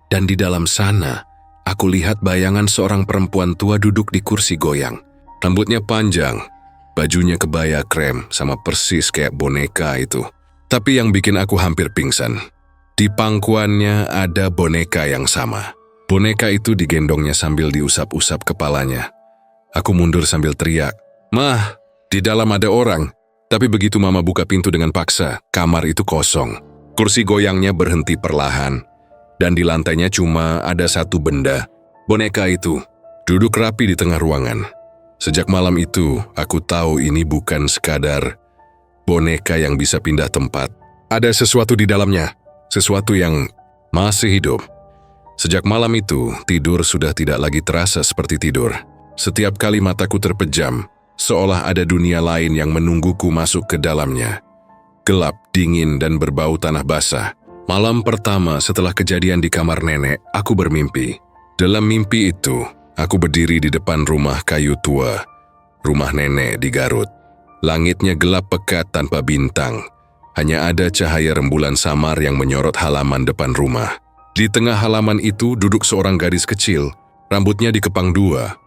Dan di dalam sana, aku lihat bayangan seorang perempuan tua duduk di kursi goyang. Rambutnya panjang, bajunya kebaya krem sama persis kayak boneka itu. Tapi yang bikin aku hampir pingsan, di pangkuannya ada boneka yang sama. Boneka itu digendongnya sambil diusap-usap kepalanya. Aku mundur sambil teriak, "Mah, di dalam ada orang." Tapi begitu Mama buka pintu dengan paksa, kamar itu kosong. Kursi goyangnya berhenti perlahan, dan di lantainya cuma ada satu benda. Boneka itu duduk rapi di tengah ruangan. Sejak malam itu, aku tahu ini bukan sekadar boneka yang bisa pindah tempat. Ada sesuatu di dalamnya, sesuatu yang masih hidup. Sejak malam itu, tidur sudah tidak lagi terasa seperti tidur. Setiap kali mataku terpejam, seolah ada dunia lain yang menungguku masuk ke dalamnya. Gelap, dingin, dan berbau tanah basah. Malam pertama setelah kejadian di kamar nenek, aku bermimpi. Dalam mimpi itu, aku berdiri di depan rumah kayu tua, rumah nenek di Garut. Langitnya gelap pekat tanpa bintang. Hanya ada cahaya rembulan samar yang menyorot halaman depan rumah. Di tengah halaman itu duduk seorang gadis kecil, rambutnya dikepang dua,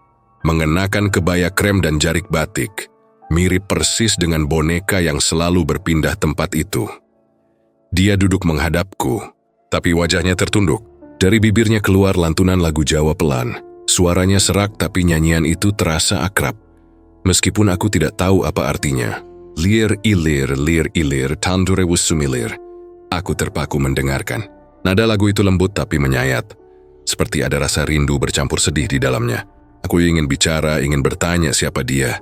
mengenakan kebaya krem dan jarik batik. Mirip persis dengan boneka yang selalu berpindah tempat itu. Dia duduk menghadapku, tapi wajahnya tertunduk. Dari bibirnya keluar lantunan lagu Jawa pelan. Suaranya serak tapi nyanyian itu terasa akrab. Meskipun aku tidak tahu apa artinya. Lir ilir, tandure wusumilir. Aku terpaku mendengarkan. Nada lagu itu lembut tapi menyayat. Seperti ada rasa rindu bercampur sedih di dalamnya. Aku ingin bicara, ingin bertanya siapa dia.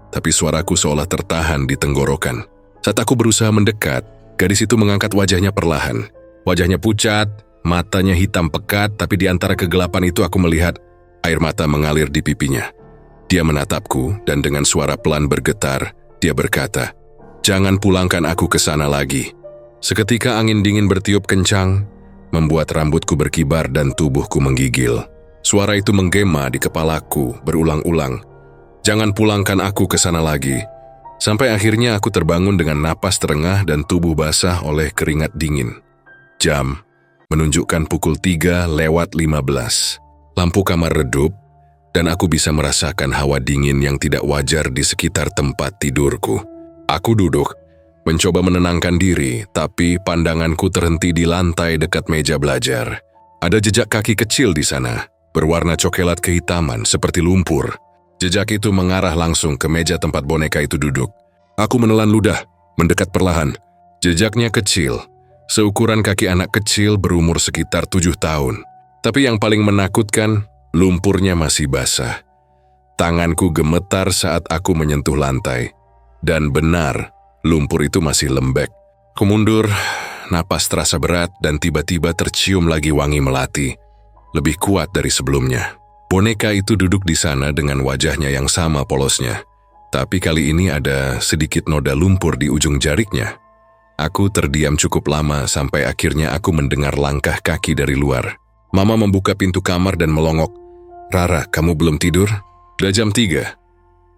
Tapi suaraku seolah tertahan di tenggorokan. Saat aku berusaha mendekat, gadis itu mengangkat wajahnya perlahan. Wajahnya pucat, matanya hitam pekat, tapi di antara kegelapan itu aku melihat air mata mengalir di pipinya. Dia menatapku dan dengan suara pelan bergetar, dia berkata, "Jangan pulangkan aku ke sana lagi." Seketika angin dingin bertiup kencang, membuat rambutku berkibar dan tubuhku menggigil. Suara itu menggema di kepalaku berulang-ulang. "Jangan pulangkan aku ke sana lagi." Sampai akhirnya aku terbangun dengan napas terengah dan tubuh basah oleh keringat dingin. Jam menunjukkan pukul 3:15. Lampu kamar redup, dan aku bisa merasakan hawa dingin yang tidak wajar di sekitar tempat tidurku. Aku duduk, mencoba menenangkan diri, tapi pandanganku terhenti di lantai dekat meja belajar. Ada jejak kaki kecil di sana, berwarna coklat kehitaman seperti lumpur. Jejak itu mengarah langsung ke meja tempat boneka itu duduk. Aku menelan ludah, mendekat perlahan. Jejaknya kecil, seukuran kaki anak kecil berumur sekitar 7 tahun. Tapi yang paling menakutkan, lumpurnya masih basah. Tanganku gemetar saat aku menyentuh lantai. Dan benar, lumpur itu masih lembek. Aku mundur, napas terasa berat dan tiba-tiba tercium lagi wangi melati. Lebih kuat dari sebelumnya. Boneka itu duduk di sana dengan wajahnya yang sama polosnya. Tapi kali ini ada sedikit noda lumpur di ujung jariknya. Aku terdiam cukup lama sampai akhirnya aku mendengar langkah kaki dari luar. Mama membuka pintu kamar dan melongok, "Rara, kamu belum tidur? Udah jam 3.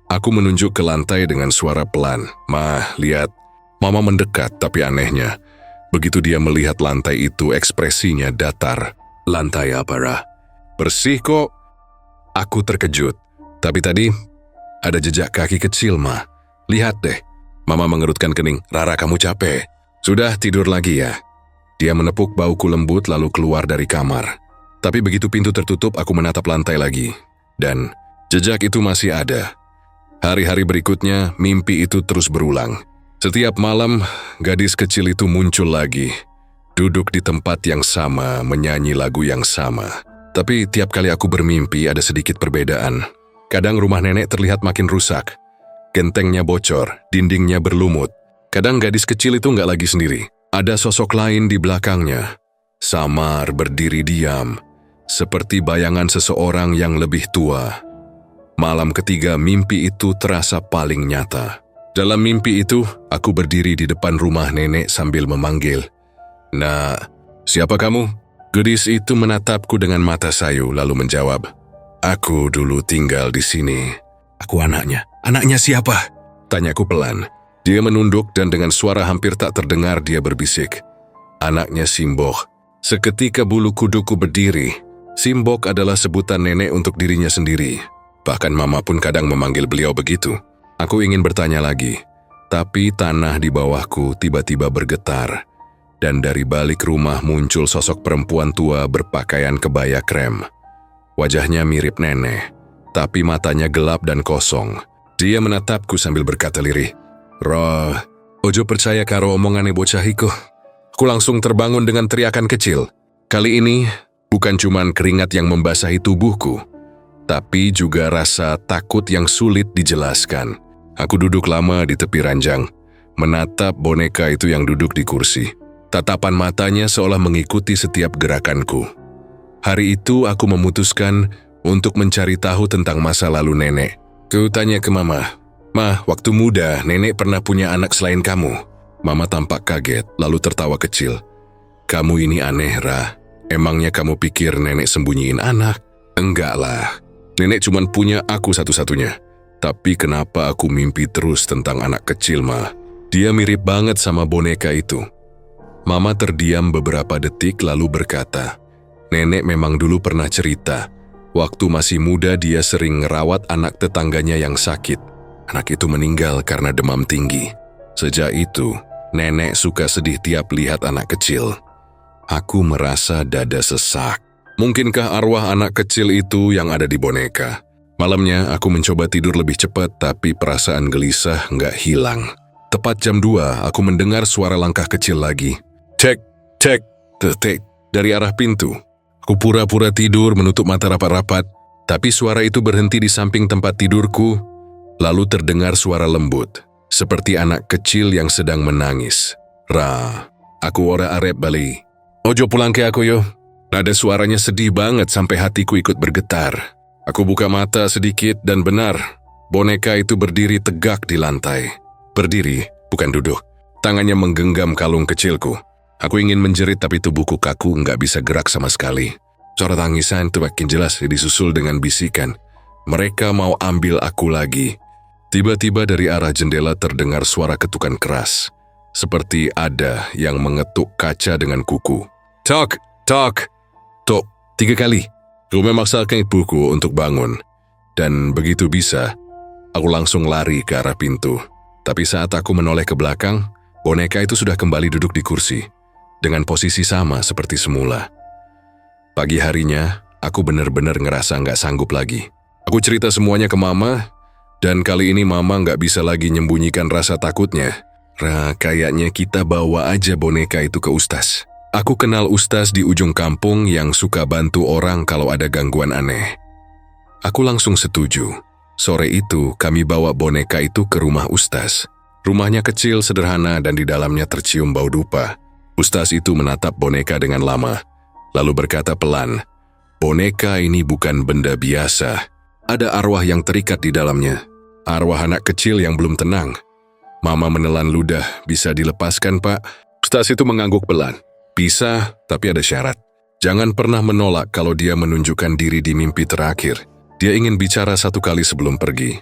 Aku menunjuk ke lantai dengan suara pelan. "Ma, lihat." Mama mendekat, tapi anehnya, begitu dia melihat lantai itu ekspresinya datar. "Lantai apa, Ra?" "Bersih kok." Aku terkejut. "Tapi tadi ada jejak kaki kecil, Ma. Lihat deh." Mama mengerutkan kening. "Rara, kamu capek. Sudah tidur lagi ya." Dia menepuk bauku lembut lalu keluar dari kamar. Tapi begitu pintu tertutup, aku menatap lantai lagi. Dan jejak itu masih ada. Hari-hari berikutnya, mimpi itu terus berulang. Setiap malam, gadis kecil itu muncul lagi. Duduk di tempat yang sama, menyanyi lagu yang sama. Tapi tiap kali aku bermimpi ada sedikit perbedaan. Kadang rumah nenek terlihat makin rusak. Gentengnya bocor, dindingnya berlumut. Kadang gadis kecil itu nggak lagi sendiri. Ada sosok lain di belakangnya. Samar berdiri diam, seperti bayangan seseorang yang lebih tua. Malam ketiga mimpi itu terasa paling nyata. Dalam mimpi itu, aku berdiri di depan rumah nenek sambil memanggil, "Nak, siapa kamu?" Gadis itu menatapku dengan mata sayu lalu menjawab, "Aku dulu tinggal di sini." "Aku anaknya." "Anaknya siapa?" Tanyaku pelan. Dia menunduk dan dengan suara hampir tak terdengar dia berbisik, "Anaknya Simboh." Seketika bulu kuduku berdiri. Simbok adalah sebutan nenek untuk dirinya sendiri. Bahkan mama pun kadang memanggil beliau begitu. Aku ingin bertanya lagi, tapi tanah di bawahku tiba-tiba bergetar. Dan dari balik rumah muncul sosok perempuan tua berpakaian kebaya krem. Wajahnya mirip nenek, tapi matanya gelap dan kosong. Dia menatapku sambil berkata lirih, "Roh, ojo percaya karo omongane bocah iku." Aku langsung terbangun dengan teriakan kecil. Kali ini, bukan cuman keringat yang membasahi tubuhku, tapi juga rasa takut yang sulit dijelaskan. Aku duduk lama di tepi ranjang, menatap boneka itu yang duduk di kursi. Tatapan matanya seolah mengikuti setiap gerakanku. Hari itu aku memutuskan untuk mencari tahu tentang masa lalu nenek. Ku tanya ke mama, "Ma, waktu muda nenek pernah punya anak selain kamu?" Mama tampak kaget, lalu tertawa kecil. "Kamu ini aneh, Ra. Emangnya kamu pikir nenek sembunyiin anak?" "Enggak lah. Nenek cuma punya aku satu-satunya. Tapi kenapa aku mimpi terus tentang anak kecil, Ma? Dia mirip banget sama boneka itu." Mama terdiam beberapa detik lalu berkata, "Nenek memang dulu pernah cerita. Waktu masih muda dia sering ngerawat anak tetangganya yang sakit. Anak itu meninggal karena demam tinggi. Sejak itu, nenek suka sedih tiap lihat anak kecil." Aku merasa dada sesak. Mungkinkah arwah anak kecil itu yang ada di boneka? Malamnya aku mencoba tidur lebih cepat, tapi perasaan gelisah nggak hilang. Tepat jam 2, aku mendengar suara langkah kecil lagi. Cek, cek, detek, dari arah pintu. Aku pura-pura tidur menutup mata rapat-rapat, tapi suara itu berhenti di samping tempat tidurku, lalu terdengar suara lembut, seperti anak kecil yang sedang menangis. "Ra, aku ora arep bali. Ojo pulang ke aku yo." Nada suaranya sedih banget sampai hatiku ikut bergetar. Aku buka mata sedikit dan benar, boneka itu berdiri tegak di lantai. Berdiri, bukan duduk. Tangannya menggenggam kalung kecilku. Aku ingin menjerit tapi tubuhku kaku, nggak bisa gerak sama sekali. Suara tangisan itu makin jelas disusul dengan bisikan. Mereka mau ambil aku lagi. Tiba-tiba dari arah jendela terdengar suara ketukan keras. Seperti ada yang mengetuk kaca dengan kuku. "Tok, tok, tok," 3 kali. Aku memaksakan ibuku untuk bangun. Dan begitu bisa, aku langsung lari ke arah pintu. Tapi saat aku menoleh ke belakang, boneka itu sudah kembali duduk di kursi, dengan posisi sama seperti semula. Pagi harinya, aku benar-benar ngerasa nggak sanggup lagi. Aku cerita semuanya ke mama, dan kali ini mama nggak bisa lagi nyembunyikan rasa takutnya. "Ra, kayaknya kita bawa aja boneka itu ke Ustaz." Aku kenal Ustaz di ujung kampung yang suka bantu orang kalau ada gangguan aneh. Aku langsung setuju. Sore itu, kami bawa boneka itu ke rumah Ustaz. Rumahnya kecil, sederhana, dan di dalamnya tercium bau dupa. Ustaz itu menatap boneka dengan lama, lalu berkata pelan, "Boneka ini bukan benda biasa. Ada arwah yang terikat di dalamnya. Arwah anak kecil yang belum tenang." Mama menelan ludah. "Bisa dilepaskan, Pak?" Ustaz itu mengangguk pelan. "Bisa, tapi ada syarat. Jangan pernah menolak kalau dia menunjukkan diri di mimpi terakhir. Dia ingin bicara 1 kali sebelum pergi."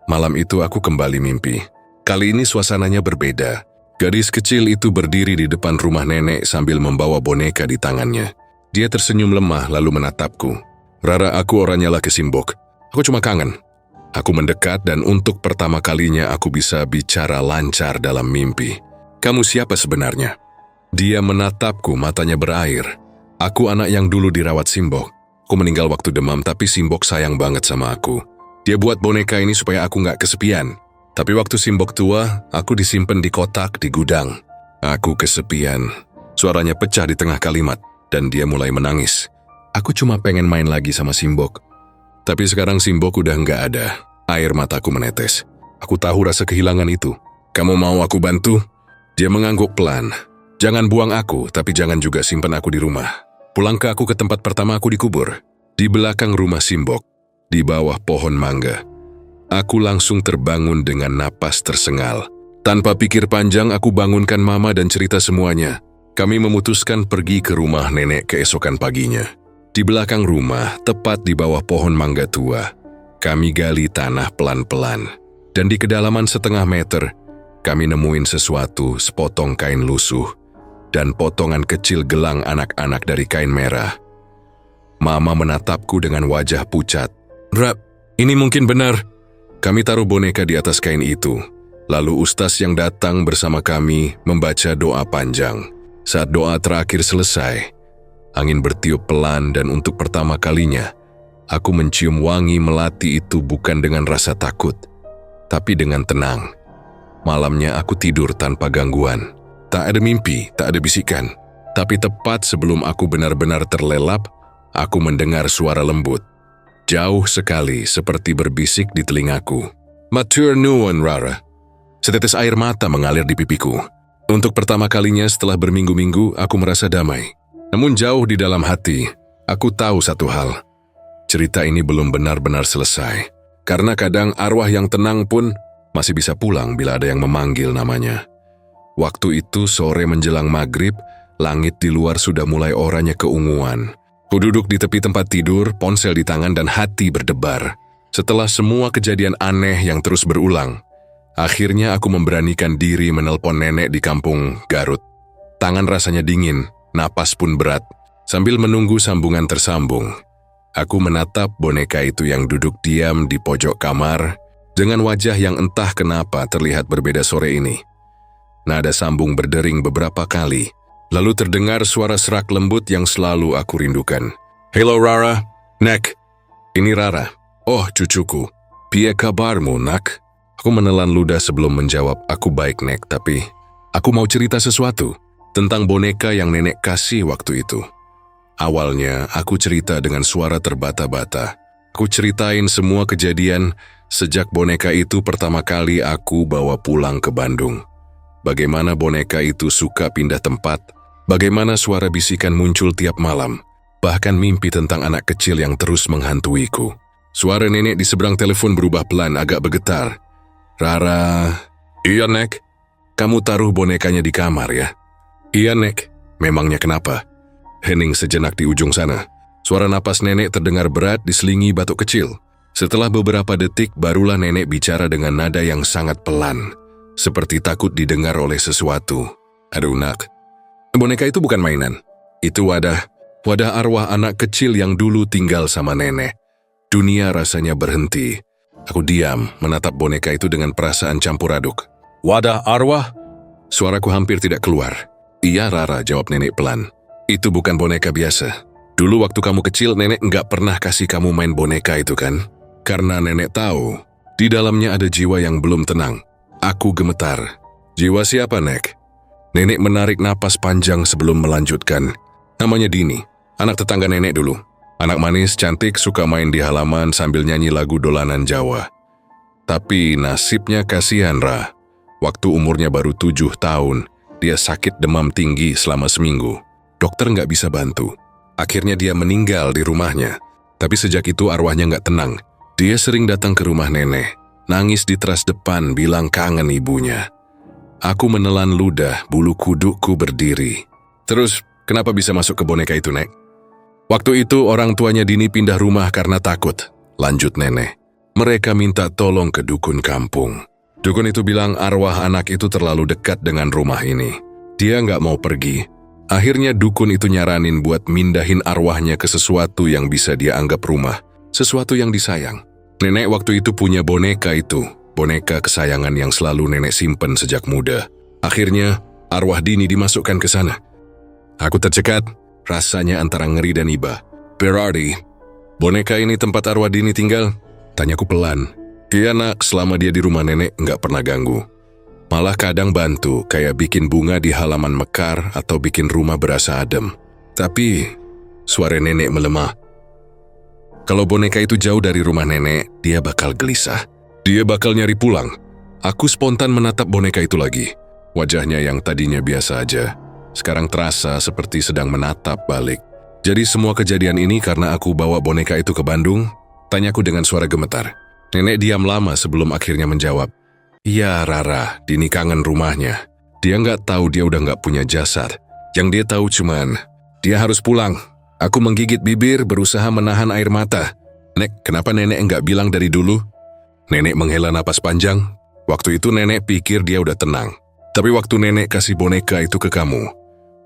Malam itu aku kembali mimpi. Kali ini suasananya berbeda. Gadis kecil itu berdiri di depan rumah nenek sambil membawa boneka di tangannya. Dia tersenyum lemah lalu menatapku. "Rara, aku orangnya laki Simbok. Aku cuma kangen." Aku mendekat dan untuk pertama kalinya aku bisa bicara lancar dalam mimpi. "Kamu siapa sebenarnya?" Dia menatapku, matanya berair. "Aku anak yang dulu dirawat Simbok. Aku meninggal waktu demam, tapi Simbok sayang banget sama aku. Dia buat boneka ini supaya aku nggak kesepian. Tapi waktu Simbok tua, aku disimpan di kotak di gudang. Aku kesepian." Suaranya pecah di tengah kalimat, dan dia mulai menangis. "Aku cuma pengen main lagi sama Simbok. Tapi sekarang Simbok udah nggak ada." Air mataku menetes. Aku tahu rasa kehilangan itu. "Kamu mau aku bantu?" Dia mengangguk pelan. "Jangan buang aku, tapi jangan juga simpan aku di rumah. Pulangkah aku ke tempat pertama aku dikubur, di belakang rumah Simbok, di bawah pohon mangga." Aku langsung terbangun dengan napas tersengal. Tanpa pikir panjang, aku bangunkan mama dan cerita semuanya. Kami memutuskan pergi ke rumah nenek keesokan paginya. Di belakang rumah, tepat di bawah pohon mangga tua, kami gali tanah pelan-pelan. Dan di kedalaman 1/2 meter, kami nemuin sesuatu, sepotong kain lusuh, dan potongan kecil gelang anak-anak dari kain merah. Mama menatapku dengan wajah pucat. "Rap, ini mungkin benar." Kami taruh boneka di atas kain itu. Lalu ustaz yang datang bersama kami membaca doa panjang. Saat doa terakhir selesai, angin bertiup pelan dan untuk pertama kalinya, aku mencium wangi melati itu bukan dengan rasa takut, tapi dengan tenang. Malamnya aku tidur tanpa gangguan. Tak ada mimpi, tak ada bisikan. Tapi tepat sebelum aku benar-benar terlelap, aku mendengar suara lembut. Jauh sekali seperti berbisik di telingaku. "Matur nuwun, Rara." Setetes air mata mengalir di pipiku. Untuk pertama kalinya setelah berminggu-minggu, aku merasa damai. Namun jauh di dalam hati, aku tahu satu hal. Cerita ini belum benar-benar selesai. Karena kadang arwah yang tenang pun masih bisa pulang bila ada yang memanggil namanya. Waktu itu sore menjelang maghrib, langit di luar sudah mulai oranye keunguan. Ku duduk di tepi tempat tidur, ponsel di tangan dan hati berdebar. Setelah semua kejadian aneh yang terus berulang, akhirnya aku memberanikan diri menelpon nenek di kampung Garut. Tangan rasanya dingin, napas pun berat. Sambil menunggu sambungan tersambung, aku menatap boneka itu yang duduk diam di pojok kamar dengan wajah yang entah kenapa terlihat berbeda sore ini. Nada sambung berdering beberapa kali. Lalu terdengar suara serak lembut yang selalu aku rindukan. "Hello Rara, Nek. Ini Rara. Oh cucuku, piye kabarmu nak?" Aku menelan ludah sebelum menjawab, "Aku baik Nek, tapi aku mau cerita sesuatu tentang boneka yang nenek kasih waktu itu." Awalnya aku cerita dengan suara terbata-bata. Aku ceritain semua kejadian sejak boneka itu pertama kali aku bawa pulang ke Bandung. Bagaimana boneka itu suka pindah tempat, bagaimana suara bisikan muncul tiap malam, bahkan mimpi tentang anak kecil yang terus menghantuiku. Suara nenek di seberang telepon berubah pelan, agak bergetar. "Rara." "Iya, Nek. Kamu taruh bonekanya di kamar ya?" "Iya, Nek. Memangnya kenapa?" Hening sejenak di ujung sana. Suara napas nenek terdengar berat diselingi batuk kecil. Setelah beberapa detik, barulah nenek bicara dengan nada yang sangat pelan, seperti takut didengar oleh sesuatu. "Aduh, Nak. Boneka itu bukan mainan. Itu wadah arwah anak kecil yang dulu tinggal sama nenek." Dunia rasanya berhenti. Aku diam, menatap boneka itu dengan perasaan campur aduk. "Wadah arwah?" Suaraku hampir tidak keluar. "Iya, Rara," jawab nenek pelan. "Itu bukan boneka biasa. Dulu waktu kamu kecil, nenek nggak pernah kasih kamu main boneka itu kan? Karena nenek tahu, di dalamnya ada jiwa yang belum tenang." Aku gemetar. "Jiwa siapa, Nek?" Nenek menarik napas panjang sebelum melanjutkan. "Namanya Dini, anak tetangga nenek dulu. Anak manis, cantik, suka main di halaman sambil nyanyi lagu dolanan Jawa. Tapi nasibnya kasihan, Ra. Waktu umurnya baru 7 tahun, dia sakit demam tinggi selama seminggu. Dokter nggak bisa bantu. Akhirnya dia meninggal di rumahnya. Tapi sejak itu arwahnya nggak tenang. Dia sering datang ke rumah nenek, nangis di teras depan bilang kangen ibunya." Aku menelan ludah, bulu kudukku berdiri. "Terus, kenapa bisa masuk ke boneka itu, Nek?" "Waktu itu orang tuanya Dini pindah rumah karena takut," lanjut nenek. "Mereka minta tolong ke dukun kampung. Dukun itu bilang arwah anak itu terlalu dekat dengan rumah ini. Dia nggak mau pergi. Akhirnya dukun itu nyaranin buat mindahin arwahnya ke sesuatu yang bisa dia anggap rumah, sesuatu yang disayang. Nenek waktu itu punya boneka itu, boneka kesayangan yang selalu nenek simpen sejak muda. Akhirnya, arwah Dini dimasukkan ke sana." Aku tercekat, rasanya antara ngeri dan iba. "Berarti, boneka ini tempat arwah Dini tinggal?" Tanyaku pelan. "Iya, Nak, selama dia di rumah nenek nggak pernah ganggu. Malah kadang bantu, kayak bikin bunga di halaman mekar atau bikin rumah berasa adem. Tapi, suara nenek melemah. Kalau boneka itu jauh dari rumah nenek, dia bakal gelisah. Dia bakal nyari pulang." Aku spontan menatap boneka itu lagi. Wajahnya yang tadinya biasa aja, sekarang terasa seperti sedang menatap balik. "Jadi semua kejadian ini karena aku bawa boneka itu ke Bandung?" Tanyaku dengan suara gemetar. Nenek diam lama sebelum akhirnya menjawab. "Iya, Rara, Dini kangen rumahnya. Dia nggak tahu dia udah nggak punya jasad. Yang dia tahu cuman, dia harus pulang." Aku menggigit bibir, berusaha menahan air mata. "Nek, kenapa nenek nggak bilang dari dulu?" Nenek menghela napas panjang. Waktu itu nenek pikir dia udah tenang. Tapi waktu nenek kasih boneka itu ke kamu,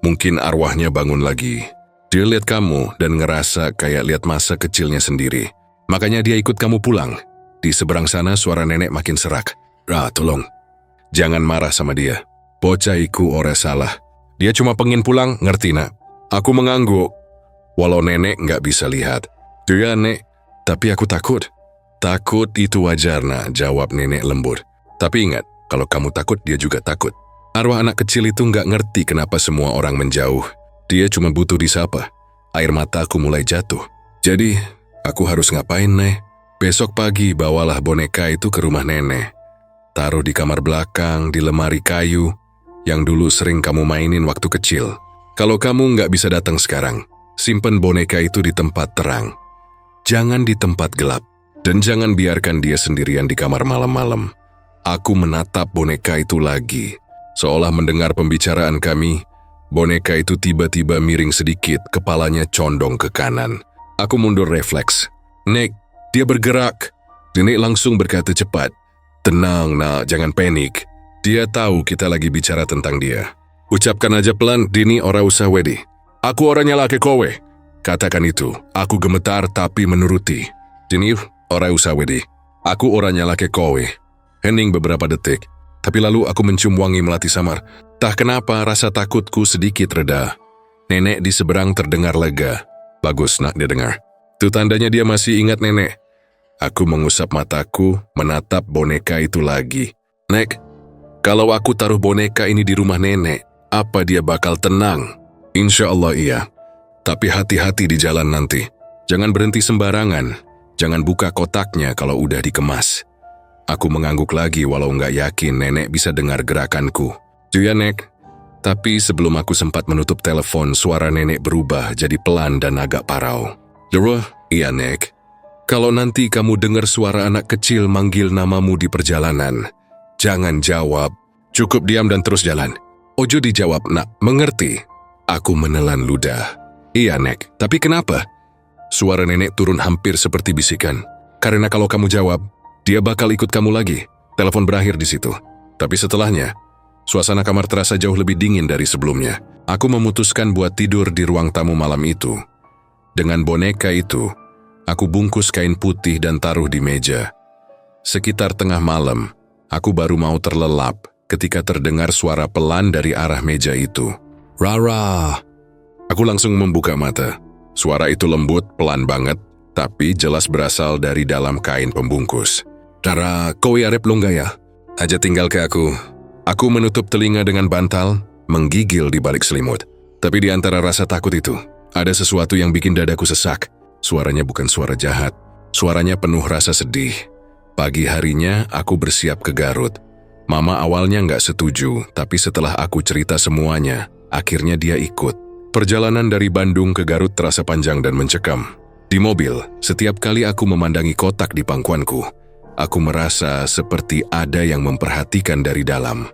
mungkin arwahnya bangun lagi. Dia lihat kamu dan ngerasa kayak lihat masa kecilnya sendiri. Makanya dia ikut kamu pulang. Di seberang sana suara nenek makin serak. Tolong. Jangan marah sama dia. Bocah iku ora salah. Dia cuma pengen pulang, ngerti nak? Aku mengangguk. Walau nenek nggak bisa lihat. Dia nek, tapi aku takut. Takut itu wajar nak, jawab nenek lembut. Tapi ingat, kalau kamu takut dia juga takut. Arwah anak kecil itu nggak ngerti kenapa semua orang menjauh. Dia cuma butuh disapa. Air mataku mulai jatuh. Jadi, aku harus ngapain, Nek? Besok pagi bawalah boneka itu ke rumah nenek. Taruh di kamar belakang, di lemari kayu, yang dulu sering kamu mainin waktu kecil. Kalau kamu nggak bisa datang sekarang, simpen boneka itu di tempat terang. Jangan di tempat gelap. Dan jangan biarkan dia sendirian di kamar malam-malam. Aku menatap boneka itu lagi. Seolah mendengar pembicaraan kami, boneka itu tiba-tiba miring sedikit, kepalanya condong ke kanan. Aku mundur refleks. Nek, dia bergerak. Nenek langsung berkata cepat. Tenang nak, jangan panik. Dia tahu kita lagi bicara tentang dia. Ucapkan aja pelan, Dini ora usah wedi. Aku orangnya laki kowe. Katakan itu. Aku gemetar tapi menuruti. Dini ora usah wedi. Aku orangnya laki kowe. Hening beberapa detik. Tapi lalu aku mencium wangi melati samar. Tak kenapa rasa takutku sedikit reda. Nenek di seberang terdengar lega. Bagus nak dia dengar. Itu tandanya dia masih ingat nenek. Aku mengusap mataku, menatap boneka itu lagi. Nek, kalau aku taruh boneka ini di rumah nenek, apa dia bakal tenang? Insya Allah iya. Tapi hati-hati di jalan nanti. Jangan berhenti sembarangan. Jangan buka kotaknya kalau udah dikemas. Aku mengangguk lagi walau nggak yakin nenek bisa dengar gerakanku. Iya Nek. Tapi sebelum aku sempat menutup telepon, suara nenek berubah jadi pelan dan agak parau. Leroy, iya Nek. Kalau nanti kamu dengar suara anak kecil manggil namamu di perjalanan, jangan jawab. Cukup diam dan terus jalan. Ojo dijawab nak, mengerti? Aku menelan ludah. Iya Nek, tapi kenapa? Suara nenek turun hampir seperti bisikan. Karena kalau kamu jawab, dia bakal ikut kamu lagi. Telepon berakhir di situ. Tapi setelahnya, suasana kamar terasa jauh lebih dingin dari sebelumnya. Aku memutuskan buat tidur di ruang tamu malam itu. Dengan boneka itu, aku bungkus kain putih dan taruh di meja. Sekitar tengah malam, aku baru mau terlelap ketika terdengar suara pelan dari arah meja itu. Rara! Aku langsung membuka mata. Suara itu lembut, pelan banget, tapi jelas berasal dari dalam kain pembungkus. Rara, kowe arep lo nggak ya? Aja tinggal ke aku. Aku menutup telinga dengan bantal, menggigil di balik selimut. Tapi di antara rasa takut itu, ada sesuatu yang bikin dadaku sesak. Suaranya bukan suara jahat. Suaranya penuh rasa sedih. Pagi harinya, aku bersiap ke Garut. Mama awalnya nggak setuju, tapi setelah aku cerita semuanya, akhirnya dia ikut. Perjalanan dari Bandung ke Garut terasa panjang dan mencekam. Di mobil, setiap kali aku memandangi kotak di pangkuanku, aku merasa seperti ada yang memperhatikan dari dalam.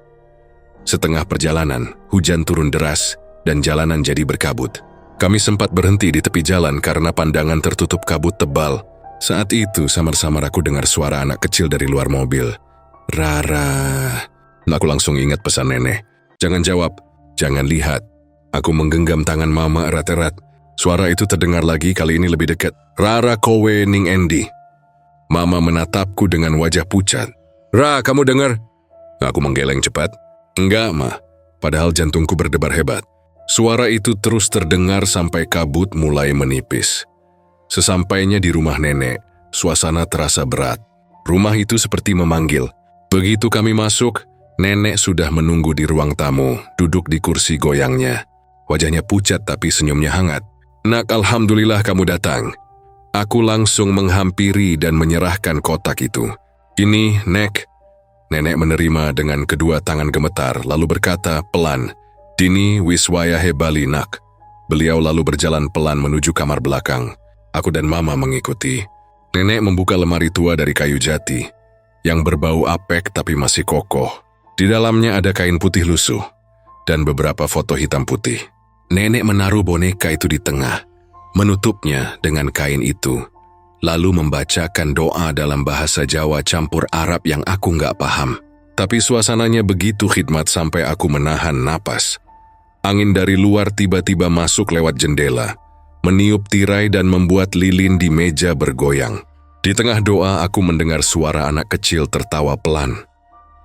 Setengah perjalanan, hujan turun deras dan jalanan jadi berkabut. Kami sempat berhenti di tepi jalan karena pandangan tertutup kabut tebal. Saat itu samar-samar aku dengar suara anak kecil dari luar mobil. Rara. Aku langsung ingat pesan nenek. Jangan jawab, jangan lihat. Aku menggenggam tangan mama erat-erat. Suara itu terdengar lagi, kali ini lebih dekat. Rara kowe ning endi. Mama menatapku dengan wajah pucat. Ra, kamu dengar? Aku menggeleng cepat. Enggak, Ma. Padahal jantungku berdebar hebat. Suara itu terus terdengar sampai kabut mulai menipis. Sesampainya di rumah nenek, suasana terasa berat. Rumah itu seperti memanggil. Begitu kami masuk, nenek sudah menunggu di ruang tamu, duduk di kursi goyangnya. Wajahnya pucat tapi senyumnya hangat. Nak, alhamdulillah kamu datang. Aku langsung menghampiri dan menyerahkan kotak itu. Ini, Nek. Nenek menerima dengan kedua tangan gemetar, lalu berkata pelan, Dini wiswaya hebali nak. Beliau lalu berjalan pelan menuju kamar belakang. Aku dan Mama mengikuti. Nenek membuka lemari tua dari kayu jati, yang berbau apek tapi masih kokoh. Di dalamnya ada kain putih lusuh, dan beberapa foto hitam putih. Nenek menaruh boneka itu di tengah, menutupnya dengan kain itu, lalu membacakan doa dalam bahasa Jawa campur Arab yang aku nggak paham. Tapi suasananya begitu khidmat sampai aku menahan napas. Angin dari luar tiba-tiba masuk lewat jendela, meniup tirai dan membuat lilin di meja bergoyang. Di tengah doa aku mendengar suara anak kecil tertawa pelan.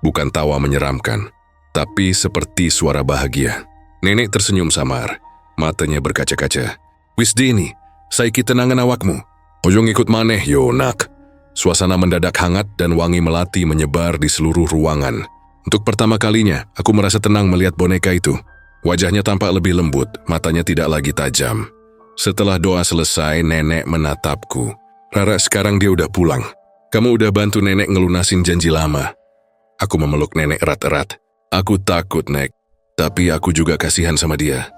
Bukan tawa menyeramkan, tapi seperti suara bahagia. Nenek tersenyum samar, matanya berkaca-kaca. "Wis dini, saiki tenangan awakmu. Ojo ngikut maneh yo nak." Suasana mendadak hangat dan wangi melati menyebar di seluruh ruangan. Untuk pertama kalinya, aku merasa tenang melihat boneka itu. Wajahnya tampak lebih lembut, matanya tidak lagi tajam. Setelah doa selesai, nenek menatapku. "Rara, sekarang dia udah pulang. Kamu udah bantu nenek ngelunasin janji lama." Aku memeluk nenek erat-erat. "Aku takut, Nek. Tapi aku juga kasihan sama dia."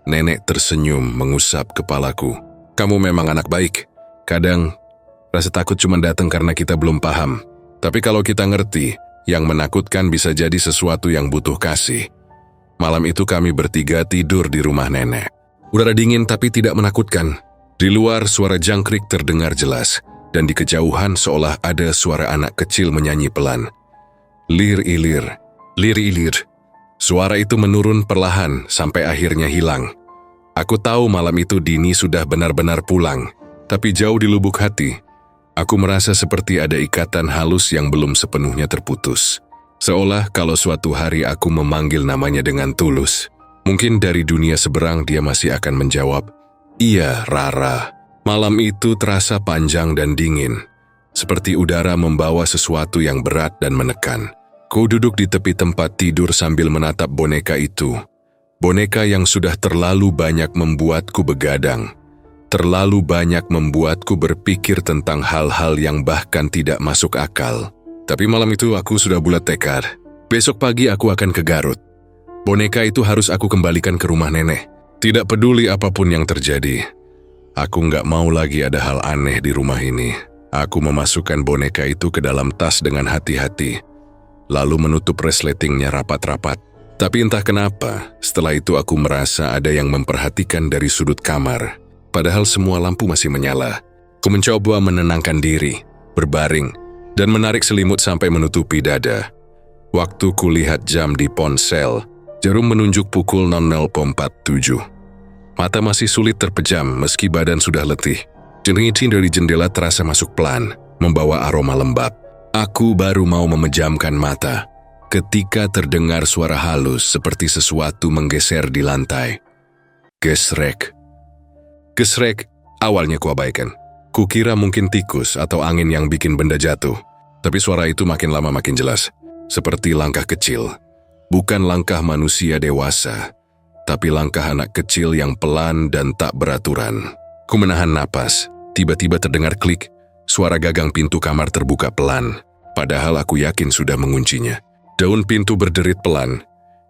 Nenek tersenyum mengusap kepalaku. "Kamu memang anak baik. Kadang rasa takut cuma datang karena kita belum paham. Tapi kalau kita ngerti, yang menakutkan bisa jadi sesuatu yang butuh kasih." Malam itu kami bertiga tidur di rumah nenek. Udara dingin tapi tidak menakutkan. Di luar suara jangkrik terdengar jelas, dan di kejauhan seolah ada suara anak kecil menyanyi pelan. Lir-ilir, lir-ilir. Suara itu menurun perlahan sampai akhirnya hilang. Aku tahu malam itu Dini sudah benar-benar pulang, tapi jauh di lubuk hati, aku merasa seperti ada ikatan halus yang belum sepenuhnya terputus. Seolah kalau suatu hari aku memanggil namanya dengan tulus, mungkin dari dunia seberang dia masih akan menjawab, "Iya, Rara." Malam itu terasa panjang dan dingin, seperti udara membawa sesuatu yang berat dan menekan. Ku duduk di tepi tempat tidur sambil menatap boneka itu. Boneka yang sudah terlalu banyak membuatku begadang. Terlalu banyak membuatku berpikir tentang hal-hal yang bahkan tidak masuk akal. Tapi malam itu aku sudah bulat tekad. Besok pagi aku akan ke Garut. Boneka itu harus aku kembalikan ke rumah nenek. Tidak peduli apapun yang terjadi. Aku nggak mau lagi ada hal aneh di rumah ini. Aku memasukkan boneka itu ke dalam tas dengan hati-hati, lalu menutup resletingnya rapat-rapat. Tapi entah kenapa, setelah itu aku merasa ada yang memperhatikan dari sudut kamar. Padahal semua lampu masih menyala. Aku mencoba menenangkan diri, berbaring, dan menarik selimut sampai menutupi dada. Waktu kulihat jam di ponsel, jarum menunjuk pukul 00.47. Mata masih sulit terpejam meski badan sudah letih. Jeringit dari jendela terasa masuk pelan, membawa aroma lembab. Aku baru mau memejamkan mata ketika terdengar suara halus seperti sesuatu menggeser di lantai. Gesrek. Gesrek, awalnya kuabaikan. Kukira mungkin tikus atau angin yang bikin benda jatuh. Tapi suara itu makin lama makin jelas. Seperti langkah kecil. Bukan langkah manusia dewasa, tapi langkah anak kecil yang pelan dan tak beraturan. Ku menahan napas. Tiba-tiba terdengar klik. Suara gagang pintu kamar terbuka pelan. Padahal aku yakin sudah menguncinya. Daun pintu berderit pelan,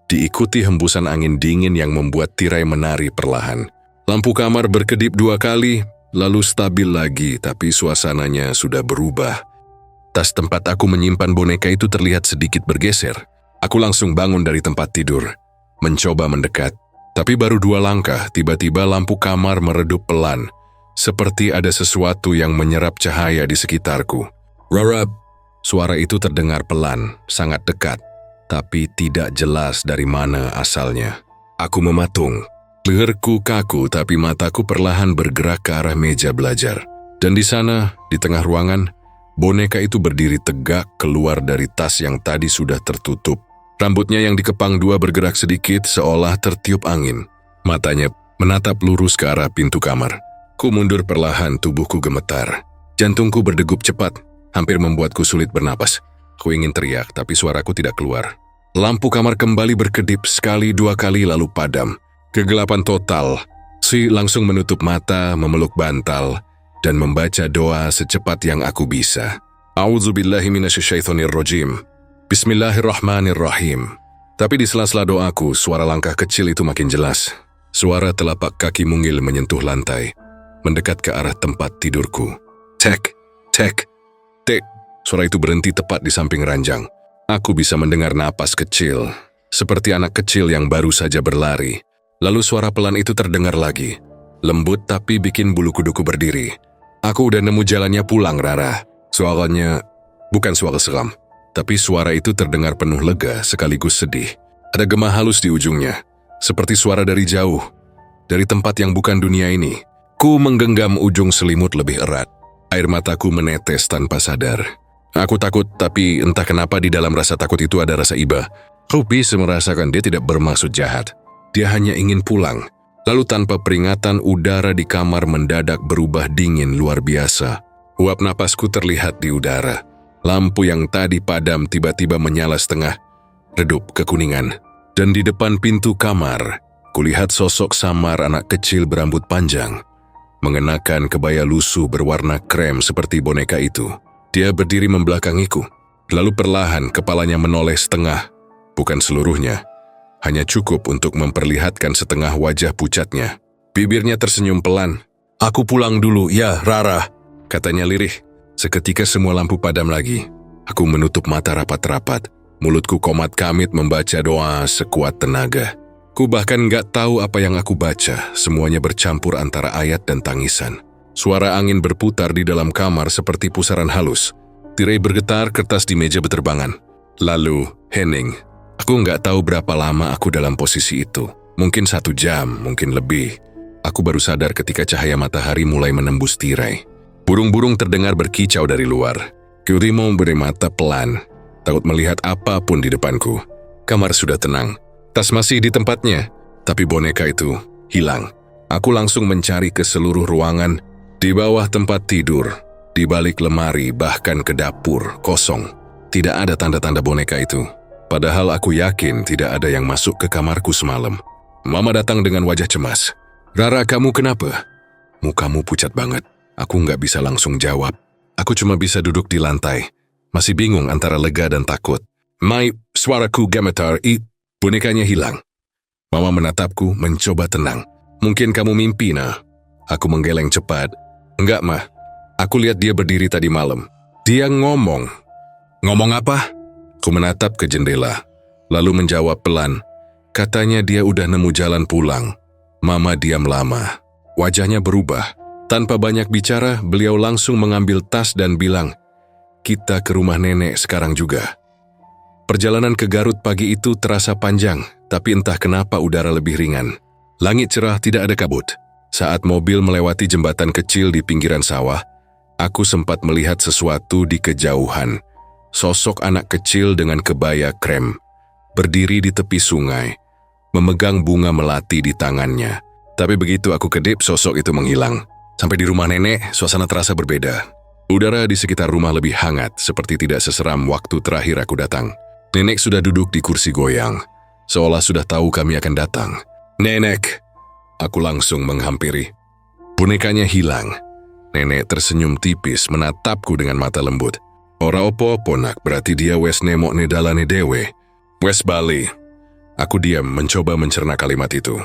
diikuti hembusan angin dingin yang membuat tirai menari perlahan. Lampu kamar berkedip 2 kali, lalu stabil lagi, tapi suasananya sudah berubah. Tas tempat aku menyimpan boneka itu terlihat sedikit bergeser. Aku langsung bangun dari tempat tidur, mencoba mendekat. Tapi baru 2 langkah, tiba-tiba lampu kamar meredup pelan, seperti ada sesuatu yang menyerap cahaya di sekitarku. "Rara!" Suara itu terdengar pelan, sangat dekat, tapi tidak jelas dari mana asalnya. Aku mematung. Leherku kaku, tapi mataku perlahan bergerak ke arah meja belajar. Dan di sana, di tengah ruangan, boneka itu berdiri tegak keluar dari tas yang tadi sudah tertutup. Rambutnya yang dikepang 2 bergerak sedikit seolah tertiup angin. Matanya menatap lurus ke arah pintu kamar. Ku mundur perlahan, tubuhku gemetar. Jantungku berdegup cepat, hampir membuatku sulit bernapas. Ku ingin teriak, tapi suaraku tidak keluar. Lampu kamar kembali berkedip sekali 2 kali lalu padam. Kegelapan total. Si langsung menutup mata, memeluk bantal, dan membaca doa secepat yang aku bisa. A'udzubillahi minasyaitonirrajim. Bismillahirrahmanirrahim. Tapi di sela-sela doaku, suara langkah kecil itu makin jelas. Suara telapak kaki mungil menyentuh lantai, mendekat ke arah tempat tidurku. Tek, tek, tek. Suara itu berhenti tepat di samping ranjang. Aku bisa mendengar napas kecil, seperti anak kecil yang baru saja berlari. Lalu suara pelan itu terdengar lagi. Lembut tapi bikin bulu kuduku berdiri. Aku udah nemu jalannya pulang, Rara. Suaranya bukan suara seram, tapi suara itu terdengar penuh lega sekaligus sedih. Ada gema halus di ujungnya, seperti suara dari jauh, dari tempat yang bukan dunia ini. Ku menggenggam ujung selimut lebih erat. Air mataku menetes tanpa sadar. Aku takut, tapi entah kenapa di dalam rasa takut itu ada rasa iba. Aku bisa merasakan dia tidak bermaksud jahat. Dia hanya ingin pulang. Lalu tanpa peringatan, udara di kamar mendadak berubah dingin luar biasa. Uap napasku terlihat di udara. Lampu yang tadi padam tiba-tiba menyala setengah, redup kekuningan. Dan di depan pintu kamar, kulihat sosok samar anak kecil berambut panjang, mengenakan kebaya lusuh berwarna krem seperti boneka itu. Dia berdiri membelakangiku, lalu perlahan kepalanya menoleh setengah, bukan seluruhnya, hanya cukup untuk memperlihatkan setengah wajah pucatnya. Bibirnya tersenyum pelan. "Aku pulang dulu, ya Rara," katanya lirih. Seketika semua lampu padam lagi. Aku menutup mata rapat-rapat, mulutku komat kamit membaca doa sekuat tenaga. Ku bahkan gak tahu apa yang aku baca, semuanya bercampur antara ayat dan tangisan. Suara angin berputar di dalam kamar seperti pusaran halus. Tirai bergetar, kertas di meja berterbangan. Lalu, hening. Aku gak tahu berapa lama aku dalam posisi itu. Mungkin 1 jam, mungkin lebih. Aku baru sadar ketika cahaya matahari mulai menembus tirai. Burung-burung terdengar berkicau dari luar. Kurimo memberi mata pelan, takut melihat apapun di depanku. Kamar sudah tenang. Tas masih di tempatnya, tapi boneka itu hilang. Aku langsung mencari ke seluruh ruangan, di bawah tempat tidur, di balik lemari, bahkan ke dapur, kosong. Tidak ada tanda-tanda boneka itu. Padahal aku yakin tidak ada yang masuk ke kamarku semalam. Mama datang dengan wajah cemas. "Rara, kamu kenapa?" "Mukamu pucat banget." Aku nggak bisa langsung jawab. Aku cuma bisa duduk di lantai, masih bingung antara lega dan takut. "Mai, suaraku gemetar, bonekanya hilang." Mama menatapku, mencoba tenang. "Mungkin kamu mimpi, nah." Aku menggeleng cepat. "Enggak, Mah. Aku lihat dia berdiri tadi malam. Dia ngomong." "Ngomong apa?" Aku menatap ke jendela, lalu menjawab pelan. "Katanya dia udah nemu jalan pulang." Mama diam lama. Wajahnya berubah. Tanpa banyak bicara, beliau langsung mengambil tas dan bilang, "Kita ke rumah nenek sekarang juga." Perjalanan ke Garut pagi itu terasa panjang, tapi entah kenapa udara lebih ringan. Langit cerah, tidak ada kabut. Saat mobil melewati jembatan kecil di pinggiran sawah, aku sempat melihat sesuatu di kejauhan. Sosok anak kecil dengan kebaya krem, berdiri di tepi sungai, memegang bunga melati di tangannya. Tapi begitu aku kedip, sosok itu menghilang. Sampai di rumah nenek, suasana terasa berbeda. Udara di sekitar rumah lebih hangat, seperti tidak seseram waktu terakhir aku datang. Nenek sudah duduk di kursi goyang, seolah sudah tahu kami akan datang. "Nenek!" Aku langsung menghampiri. Bonekanya hilang. Nenek tersenyum tipis menatapku dengan mata lembut. "Ora opo-opo nak, berarti dia wes nemokne dalane dewe. Wes bali." Aku diam mencoba mencerna kalimat itu.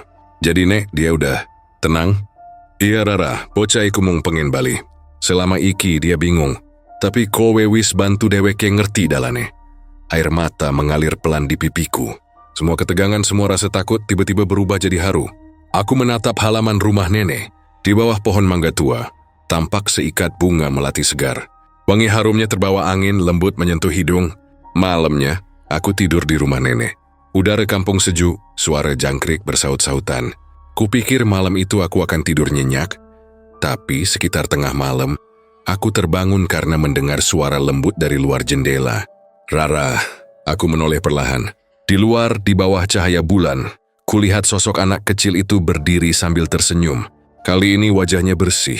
"Jadi Nek, dia udah tenang?" "Iya Rara, bocah iku mung pengen bali. Selama iki dia bingung, tapi kowe wis bantu deweke ngerti dalane." Air mata mengalir pelan di pipiku. Semua ketegangan, semua rasa takut tiba-tiba berubah jadi haru. Aku menatap halaman rumah nenek. Di bawah pohon mangga tua, tampak seikat bunga melati segar. Wangi harumnya terbawa angin, lembut menyentuh hidung. Malamnya, aku tidur di rumah nenek. Udara kampung sejuk, suara jangkrik bersaut-sautan. Kupikir malam itu aku akan tidur nyenyak, tapi sekitar tengah malam, aku terbangun karena mendengar suara lembut dari luar jendela. "Rara," aku menoleh perlahan. Di luar, di bawah cahaya bulan, kulihat sosok anak kecil itu berdiri sambil tersenyum. Kali ini wajahnya bersih,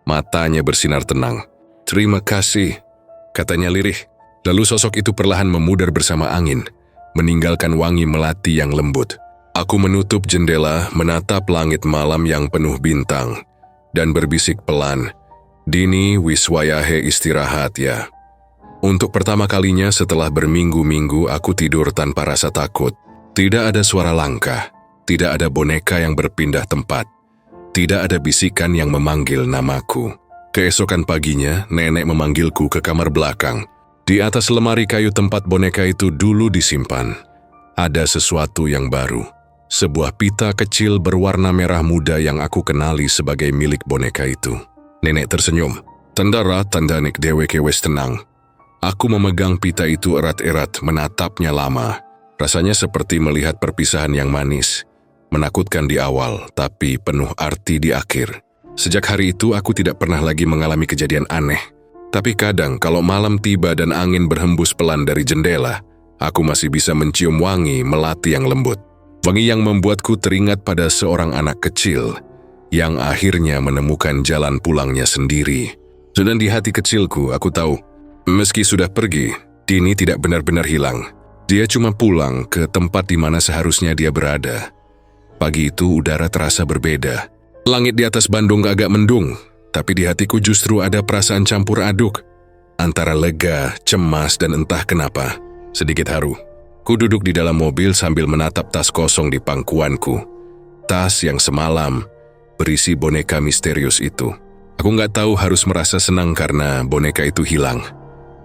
matanya bersinar tenang. "Terima kasih," katanya lirih. Lalu sosok itu perlahan memudar bersama angin, meninggalkan wangi melati yang lembut. Aku menutup jendela, menatap langit malam yang penuh bintang, dan berbisik pelan, "Dini wiswayahe istirahat ya." Untuk pertama kalinya setelah berminggu-minggu aku tidur tanpa rasa takut. Tidak ada suara langkah, tidak ada boneka yang berpindah tempat, tidak ada bisikan yang memanggil namaku. Keesokan paginya, nenek memanggilku ke kamar belakang. Di atas lemari kayu tempat boneka itu dulu disimpan, ada sesuatu yang baru. Sebuah pita kecil berwarna merah muda yang aku kenali sebagai milik boneka itu. Nenek tersenyum. "Tandara tandanik deweke wes tenang." Aku memegang pita itu erat-erat, menatapnya lama. Rasanya seperti melihat perpisahan yang manis. Menakutkan di awal, tapi penuh arti di akhir. Sejak hari itu aku tidak pernah lagi mengalami kejadian aneh. Tapi kadang kalau malam tiba dan angin berhembus pelan dari jendela, aku masih bisa mencium wangi melati yang lembut. Wangi yang membuatku teringat pada seorang anak kecil yang akhirnya menemukan jalan pulangnya sendiri. Dan di hati kecilku aku tahu, meski sudah pergi, Dini tidak benar-benar hilang. Dia cuma pulang ke tempat di mana seharusnya dia berada. Pagi itu udara terasa berbeda. Langit di atas Bandung agak mendung, tapi di hatiku justru ada perasaan campur aduk. Antara lega, cemas, dan entah kenapa, sedikit haru. Ku duduk di dalam mobil sambil menatap tas kosong di pangkuanku. Tas yang semalam berisi boneka misterius itu. Aku nggak tahu harus merasa senang karena boneka itu hilang,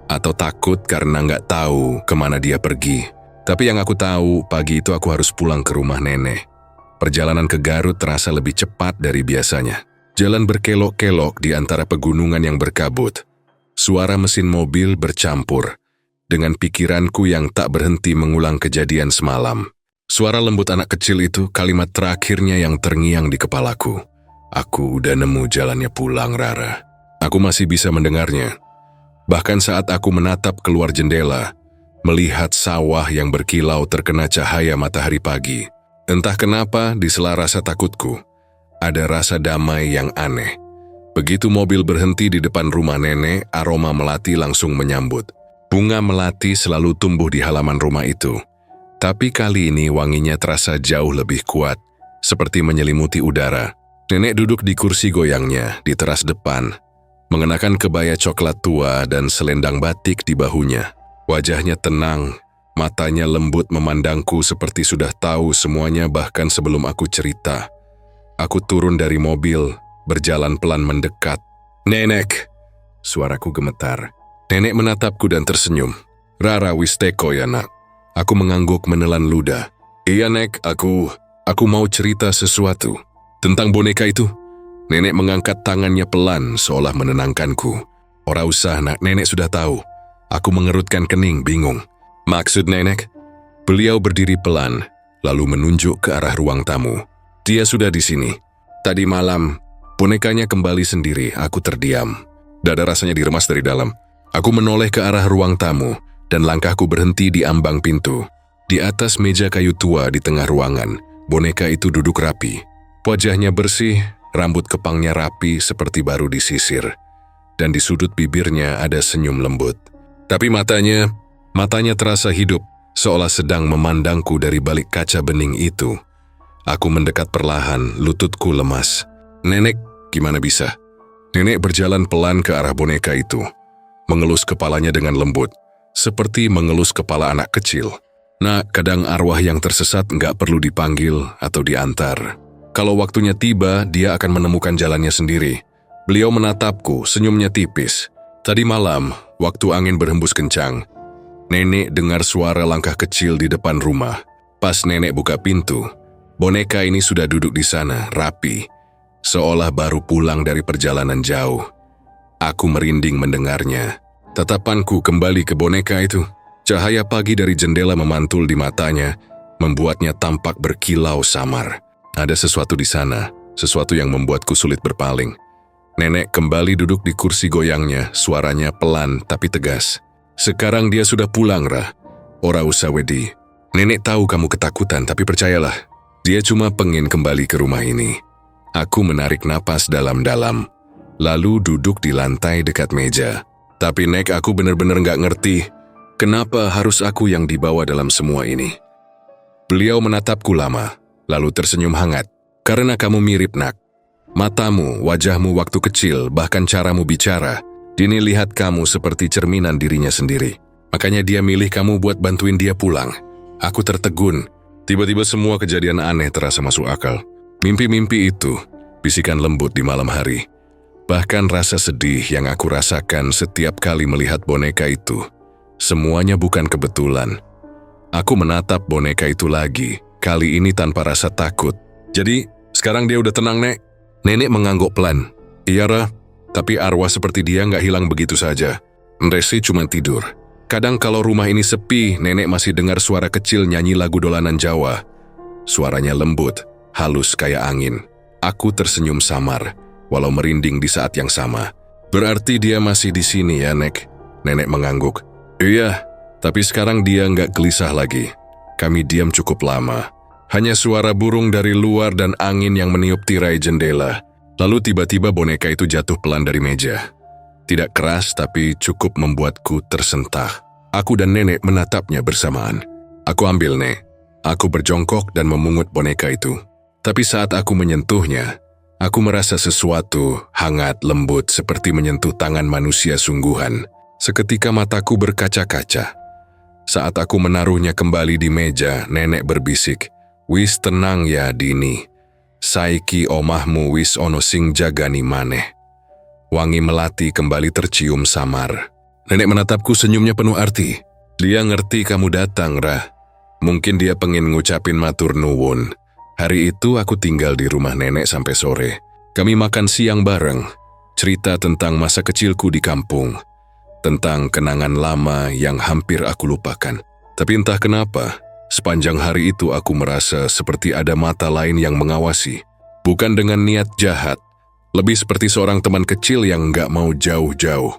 atau takut karena nggak tahu kemana dia pergi. Tapi yang aku tahu, pagi itu aku harus pulang ke rumah nenek. Perjalanan ke Garut terasa lebih cepat dari biasanya. Jalan berkelok-kelok di antara pegunungan yang berkabut. Suara mesin mobil bercampur dengan pikiranku yang tak berhenti mengulang kejadian semalam. Suara lembut anak kecil itu kalimat terakhirnya yang terngiang di kepalaku. Aku udah nemu jalannya pulang, Rara. Aku masih bisa mendengarnya. Bahkan saat aku menatap keluar jendela, melihat sawah yang berkilau terkena cahaya matahari pagi. Entah kenapa, di sela rasa takutku, ada rasa damai yang aneh. Begitu mobil berhenti di depan rumah nenek, aroma melati langsung menyambut. Bunga melati selalu tumbuh di halaman rumah itu. Tapi kali ini wanginya terasa jauh lebih kuat, seperti menyelimuti udara. Nenek duduk di kursi goyangnya di teras depan, mengenakan kebaya coklat tua dan selendang batik di bahunya. Wajahnya tenang. Matanya lembut memandangku seperti sudah tahu semuanya bahkan sebelum aku cerita. Aku turun dari mobil, berjalan pelan mendekat. "Nenek!" Suaraku gemetar. Nenek menatapku dan tersenyum. "Rara wis teko ya, nak." Aku mengangguk menelan ludah. "Iya, Nek, aku mau cerita sesuatu." "Tentang boneka itu?" Nenek mengangkat tangannya pelan seolah menenangkanku. "Ora usah, nak, nenek sudah tahu." Aku mengerutkan kening, bingung. "Maksud nenek?" Beliau berdiri pelan, lalu menunjuk ke arah ruang tamu. "Dia sudah di sini. Tadi malam, bonekanya kembali sendiri." Aku terdiam. Dada rasanya diremas dari dalam. Aku menoleh ke arah ruang tamu, dan langkahku berhenti di ambang pintu. Di atas meja kayu tua di tengah ruangan, boneka itu duduk rapi. Wajahnya bersih, rambut kepangnya rapi seperti baru disisir. Dan di sudut bibirnya ada senyum lembut. Tapi matanya terasa hidup, seolah sedang memandangku dari balik kaca bening itu. Aku mendekat perlahan, lututku lemas. "Nenek, gimana bisa?" Nenek berjalan pelan ke arah boneka itu, mengelus kepalanya dengan lembut, seperti mengelus kepala anak kecil. "Nak, kadang arwah yang tersesat nggak perlu dipanggil atau diantar. Kalau waktunya tiba, dia akan menemukan jalannya sendiri." Beliau menatapku, senyumnya tipis. Tadi malam, waktu angin berhembus kencang, nenek dengar suara langkah kecil di depan rumah. Pas nenek buka pintu, boneka ini sudah duduk di sana, rapi, seolah baru pulang dari perjalanan jauh. Aku merinding mendengarnya. Tatapanku kembali ke boneka itu. Cahaya pagi dari jendela memantul di matanya, membuatnya tampak berkilau samar. Ada sesuatu di sana, sesuatu yang membuatku sulit berpaling. Nenek kembali duduk di kursi goyangnya, suaranya pelan tapi tegas. "Sekarang dia sudah pulang, Rah. Ora usah wedi. Nenek tahu kamu ketakutan, tapi percayalah, dia cuma pengen kembali ke rumah ini." Aku menarik napas dalam-dalam, lalu duduk di lantai dekat meja. "Tapi Nek, aku benar-benar nggak ngerti, kenapa harus aku yang dibawa dalam semua ini?" Beliau menatapku lama, lalu tersenyum hangat. "Karena kamu mirip, Nak. Matamu, wajahmu waktu kecil, bahkan caramu bicara, Dini lihat kamu seperti cerminan dirinya sendiri. Makanya dia milih kamu buat bantuin dia pulang." Aku tertegun. Tiba-tiba semua kejadian aneh terasa masuk akal. Mimpi-mimpi itu, bisikan lembut di malam hari. Bahkan rasa sedih yang aku rasakan setiap kali melihat boneka itu. Semuanya bukan kebetulan. Aku menatap boneka itu lagi, kali ini tanpa rasa takut. "Jadi, sekarang dia udah tenang, Nek?" Nenek mengangguk pelan. "Iya, Ra. Tapi arwah seperti dia nggak hilang begitu saja. Resi cuma tidur. Kadang kalau rumah ini sepi, nenek masih dengar suara kecil nyanyi lagu dolanan Jawa. Suaranya lembut, halus kayak angin." Aku tersenyum samar. walau merinding di saat yang sama. "Berarti dia masih di sini ya, Nek?" Nenek mengangguk. "Iya, tapi sekarang dia nggak gelisah lagi." Kami diam cukup lama. Hanya suara burung dari luar dan angin yang meniup tirai jendela. Lalu tiba-tiba boneka itu jatuh pelan dari meja. Tidak keras tapi cukup membuatku tersentak. Aku dan nenek menatapnya bersamaan. Aku ambil, Nek. Aku berjongkok dan memungut boneka itu. Tapi saat aku menyentuhnya, aku merasa sesuatu hangat lembut seperti menyentuh tangan manusia sungguhan. Seketika mataku berkaca-kaca. Saat aku menaruhnya kembali di meja, nenek berbisik, "Wis tenang ya, Dini. Saiki omahmu wis ono sing jagani maneh." Wangi melati kembali tercium samar. Nenek menatapku, senyumnya penuh arti. "Dia ngerti kamu datang, Rah. Mungkin dia pengen ngucapin matur nuwun." Hari itu aku tinggal di rumah nenek sampai sore. Kami makan siang bareng, cerita tentang masa kecilku di kampung, tentang kenangan lama yang hampir aku lupakan. Tapi entah kenapa, sepanjang hari itu aku merasa seperti ada mata lain yang mengawasi. Bukan dengan niat jahat, lebih seperti seorang teman kecil yang nggak mau jauh-jauh.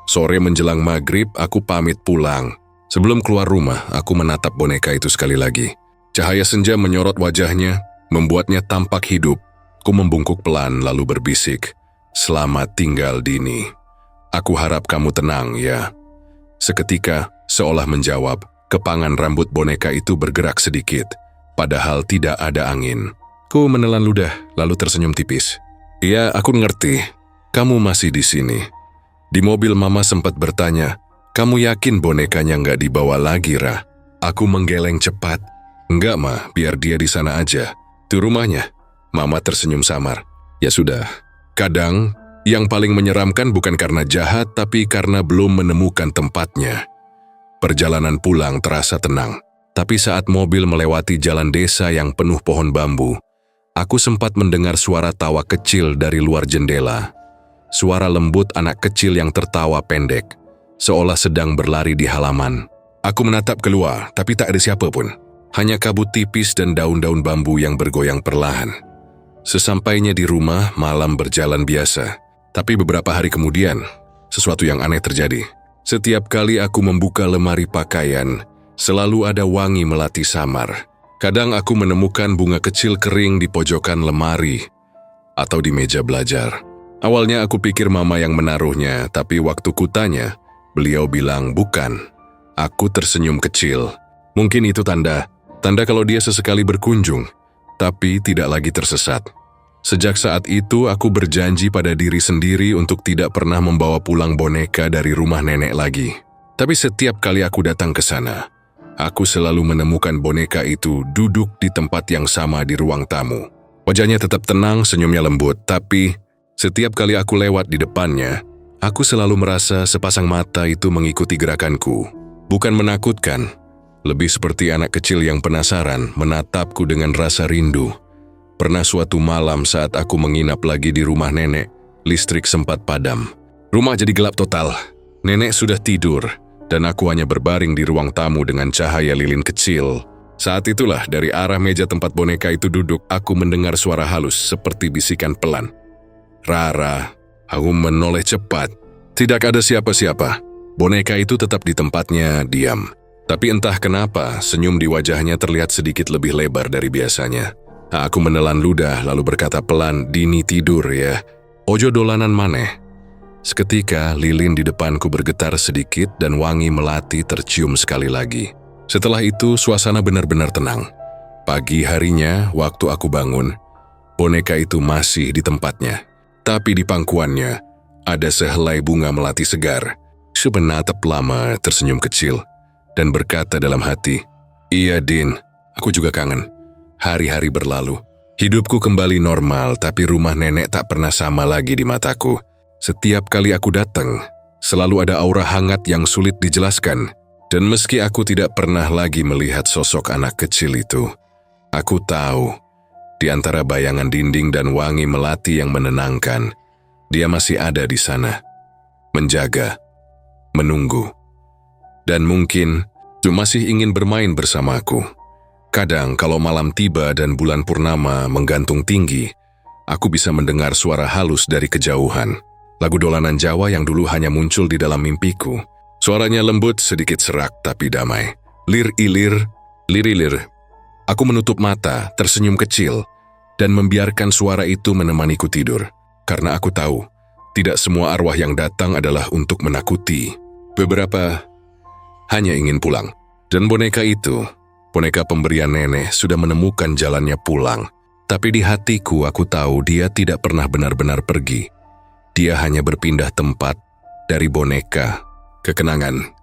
Sore menjelang maghrib, aku pamit pulang. Sebelum keluar rumah, aku menatap boneka itu sekali lagi. Cahaya senja menyorot wajahnya, membuatnya tampak hidup. Ku membungkuk pelan lalu berbisik, "Selamat tinggal, Dini. Aku harap kamu tenang ya." Seketika, seolah menjawab, kepangan rambut boneka itu bergerak sedikit, padahal tidak ada angin. Ku menelan ludah, lalu tersenyum tipis. "Iya, aku ngerti. Kamu masih di sini." Di mobil Mama sempat bertanya, "Kamu yakin bonekanya nggak dibawa lagi, Rah?" Aku menggeleng cepat. "Enggak, Ma, biar dia di sana aja. Itu rumahnya." Mama tersenyum samar. "Ya sudah. Kadang, yang paling menyeramkan bukan karena jahat, tapi karena belum menemukan tempatnya." Perjalanan pulang terasa tenang. Tapi saat mobil melewati jalan desa yang penuh pohon bambu, aku sempat mendengar suara tawa kecil dari luar jendela. Suara lembut anak kecil yang tertawa pendek, seolah sedang berlari di halaman. Aku menatap keluar, tapi tak ada siapapun. Hanya kabut tipis dan daun-daun bambu yang bergoyang perlahan. Sesampainya di rumah, malam berjalan biasa. Tapi beberapa hari kemudian, sesuatu yang aneh terjadi. Setiap kali aku membuka lemari pakaian, selalu ada wangi melati samar. Kadang aku menemukan bunga kecil kering di pojokan lemari atau di meja belajar. Awalnya aku pikir Mama yang menaruhnya, tapi waktu kutanya, beliau bilang bukan. Aku tersenyum kecil. Mungkin itu tanda kalau dia sesekali berkunjung, tapi tidak lagi tersesat. Sejak saat itu aku berjanji pada diri sendiri untuk tidak pernah membawa pulang boneka dari rumah nenek lagi. Tapi setiap kali aku datang ke sana, aku selalu menemukan boneka itu duduk di tempat yang sama di ruang tamu. Wajahnya tetap tenang, senyumnya lembut, tapi setiap kali aku lewat di depannya, aku selalu merasa sepasang mata itu mengikuti gerakanku. Bukan menakutkan, lebih seperti anak kecil yang penasaran menatapku dengan rasa rindu. Pernah suatu malam saat aku menginap lagi di rumah nenek, listrik sempat padam. Rumah jadi gelap total. Nenek sudah tidur, dan aku hanya berbaring di ruang tamu dengan cahaya lilin kecil. Saat itulah dari arah meja tempat boneka itu duduk, aku mendengar suara halus seperti bisikan pelan. "Rara." Aku menoleh cepat. Tidak ada siapa-siapa. Boneka itu tetap di tempatnya, diam. Tapi entah kenapa, senyum di wajahnya terlihat sedikit lebih lebar dari biasanya. Aku menelan ludah lalu berkata pelan, "Dini tidur ya. Ojo dolanan maneh." Seketika, lilin di depanku bergetar sedikit dan wangi melati tercium sekali lagi. Setelah itu, suasana benar-benar tenang. Pagi harinya, waktu aku bangun, boneka itu masih di tempatnya. Tapi di pangkuannya, ada sehelai bunga melati segar. Sebenatap lama tersenyum kecil dan berkata dalam hati, "Iya, Din, aku juga kangen." Hari-hari berlalu. Hidupku kembali normal, tapi rumah nenek tak pernah sama lagi di mataku. Setiap kali aku datang, selalu ada aura hangat yang sulit dijelaskan. Dan meski aku tidak pernah lagi melihat sosok anak kecil itu, aku tahu, di antara bayangan dinding dan wangi melati yang menenangkan, dia masih ada di sana, menjaga, menunggu, dan mungkin masih ingin bermain bersamaku. Kadang kalau malam tiba dan bulan purnama menggantung tinggi, Aku bisa mendengar suara halus dari kejauhan. Lagu dolanan Jawa yang dulu hanya muncul di dalam mimpiku. Suaranya lembut, sedikit serak, tapi damai. Lir-ilir, lir-ilir. Aku menutup mata, tersenyum kecil, dan membiarkan suara itu menemaniku tidur. Karena aku tahu, tidak semua arwah yang datang adalah untuk menakuti. Beberapa hanya ingin pulang. Dan boneka itu, boneka pemberian nenek, sudah menemukan jalannya pulang. Tapi di hatiku aku tahu dia tidak pernah benar-benar pergi. Dia hanya berpindah tempat dari boneka ke kenangan.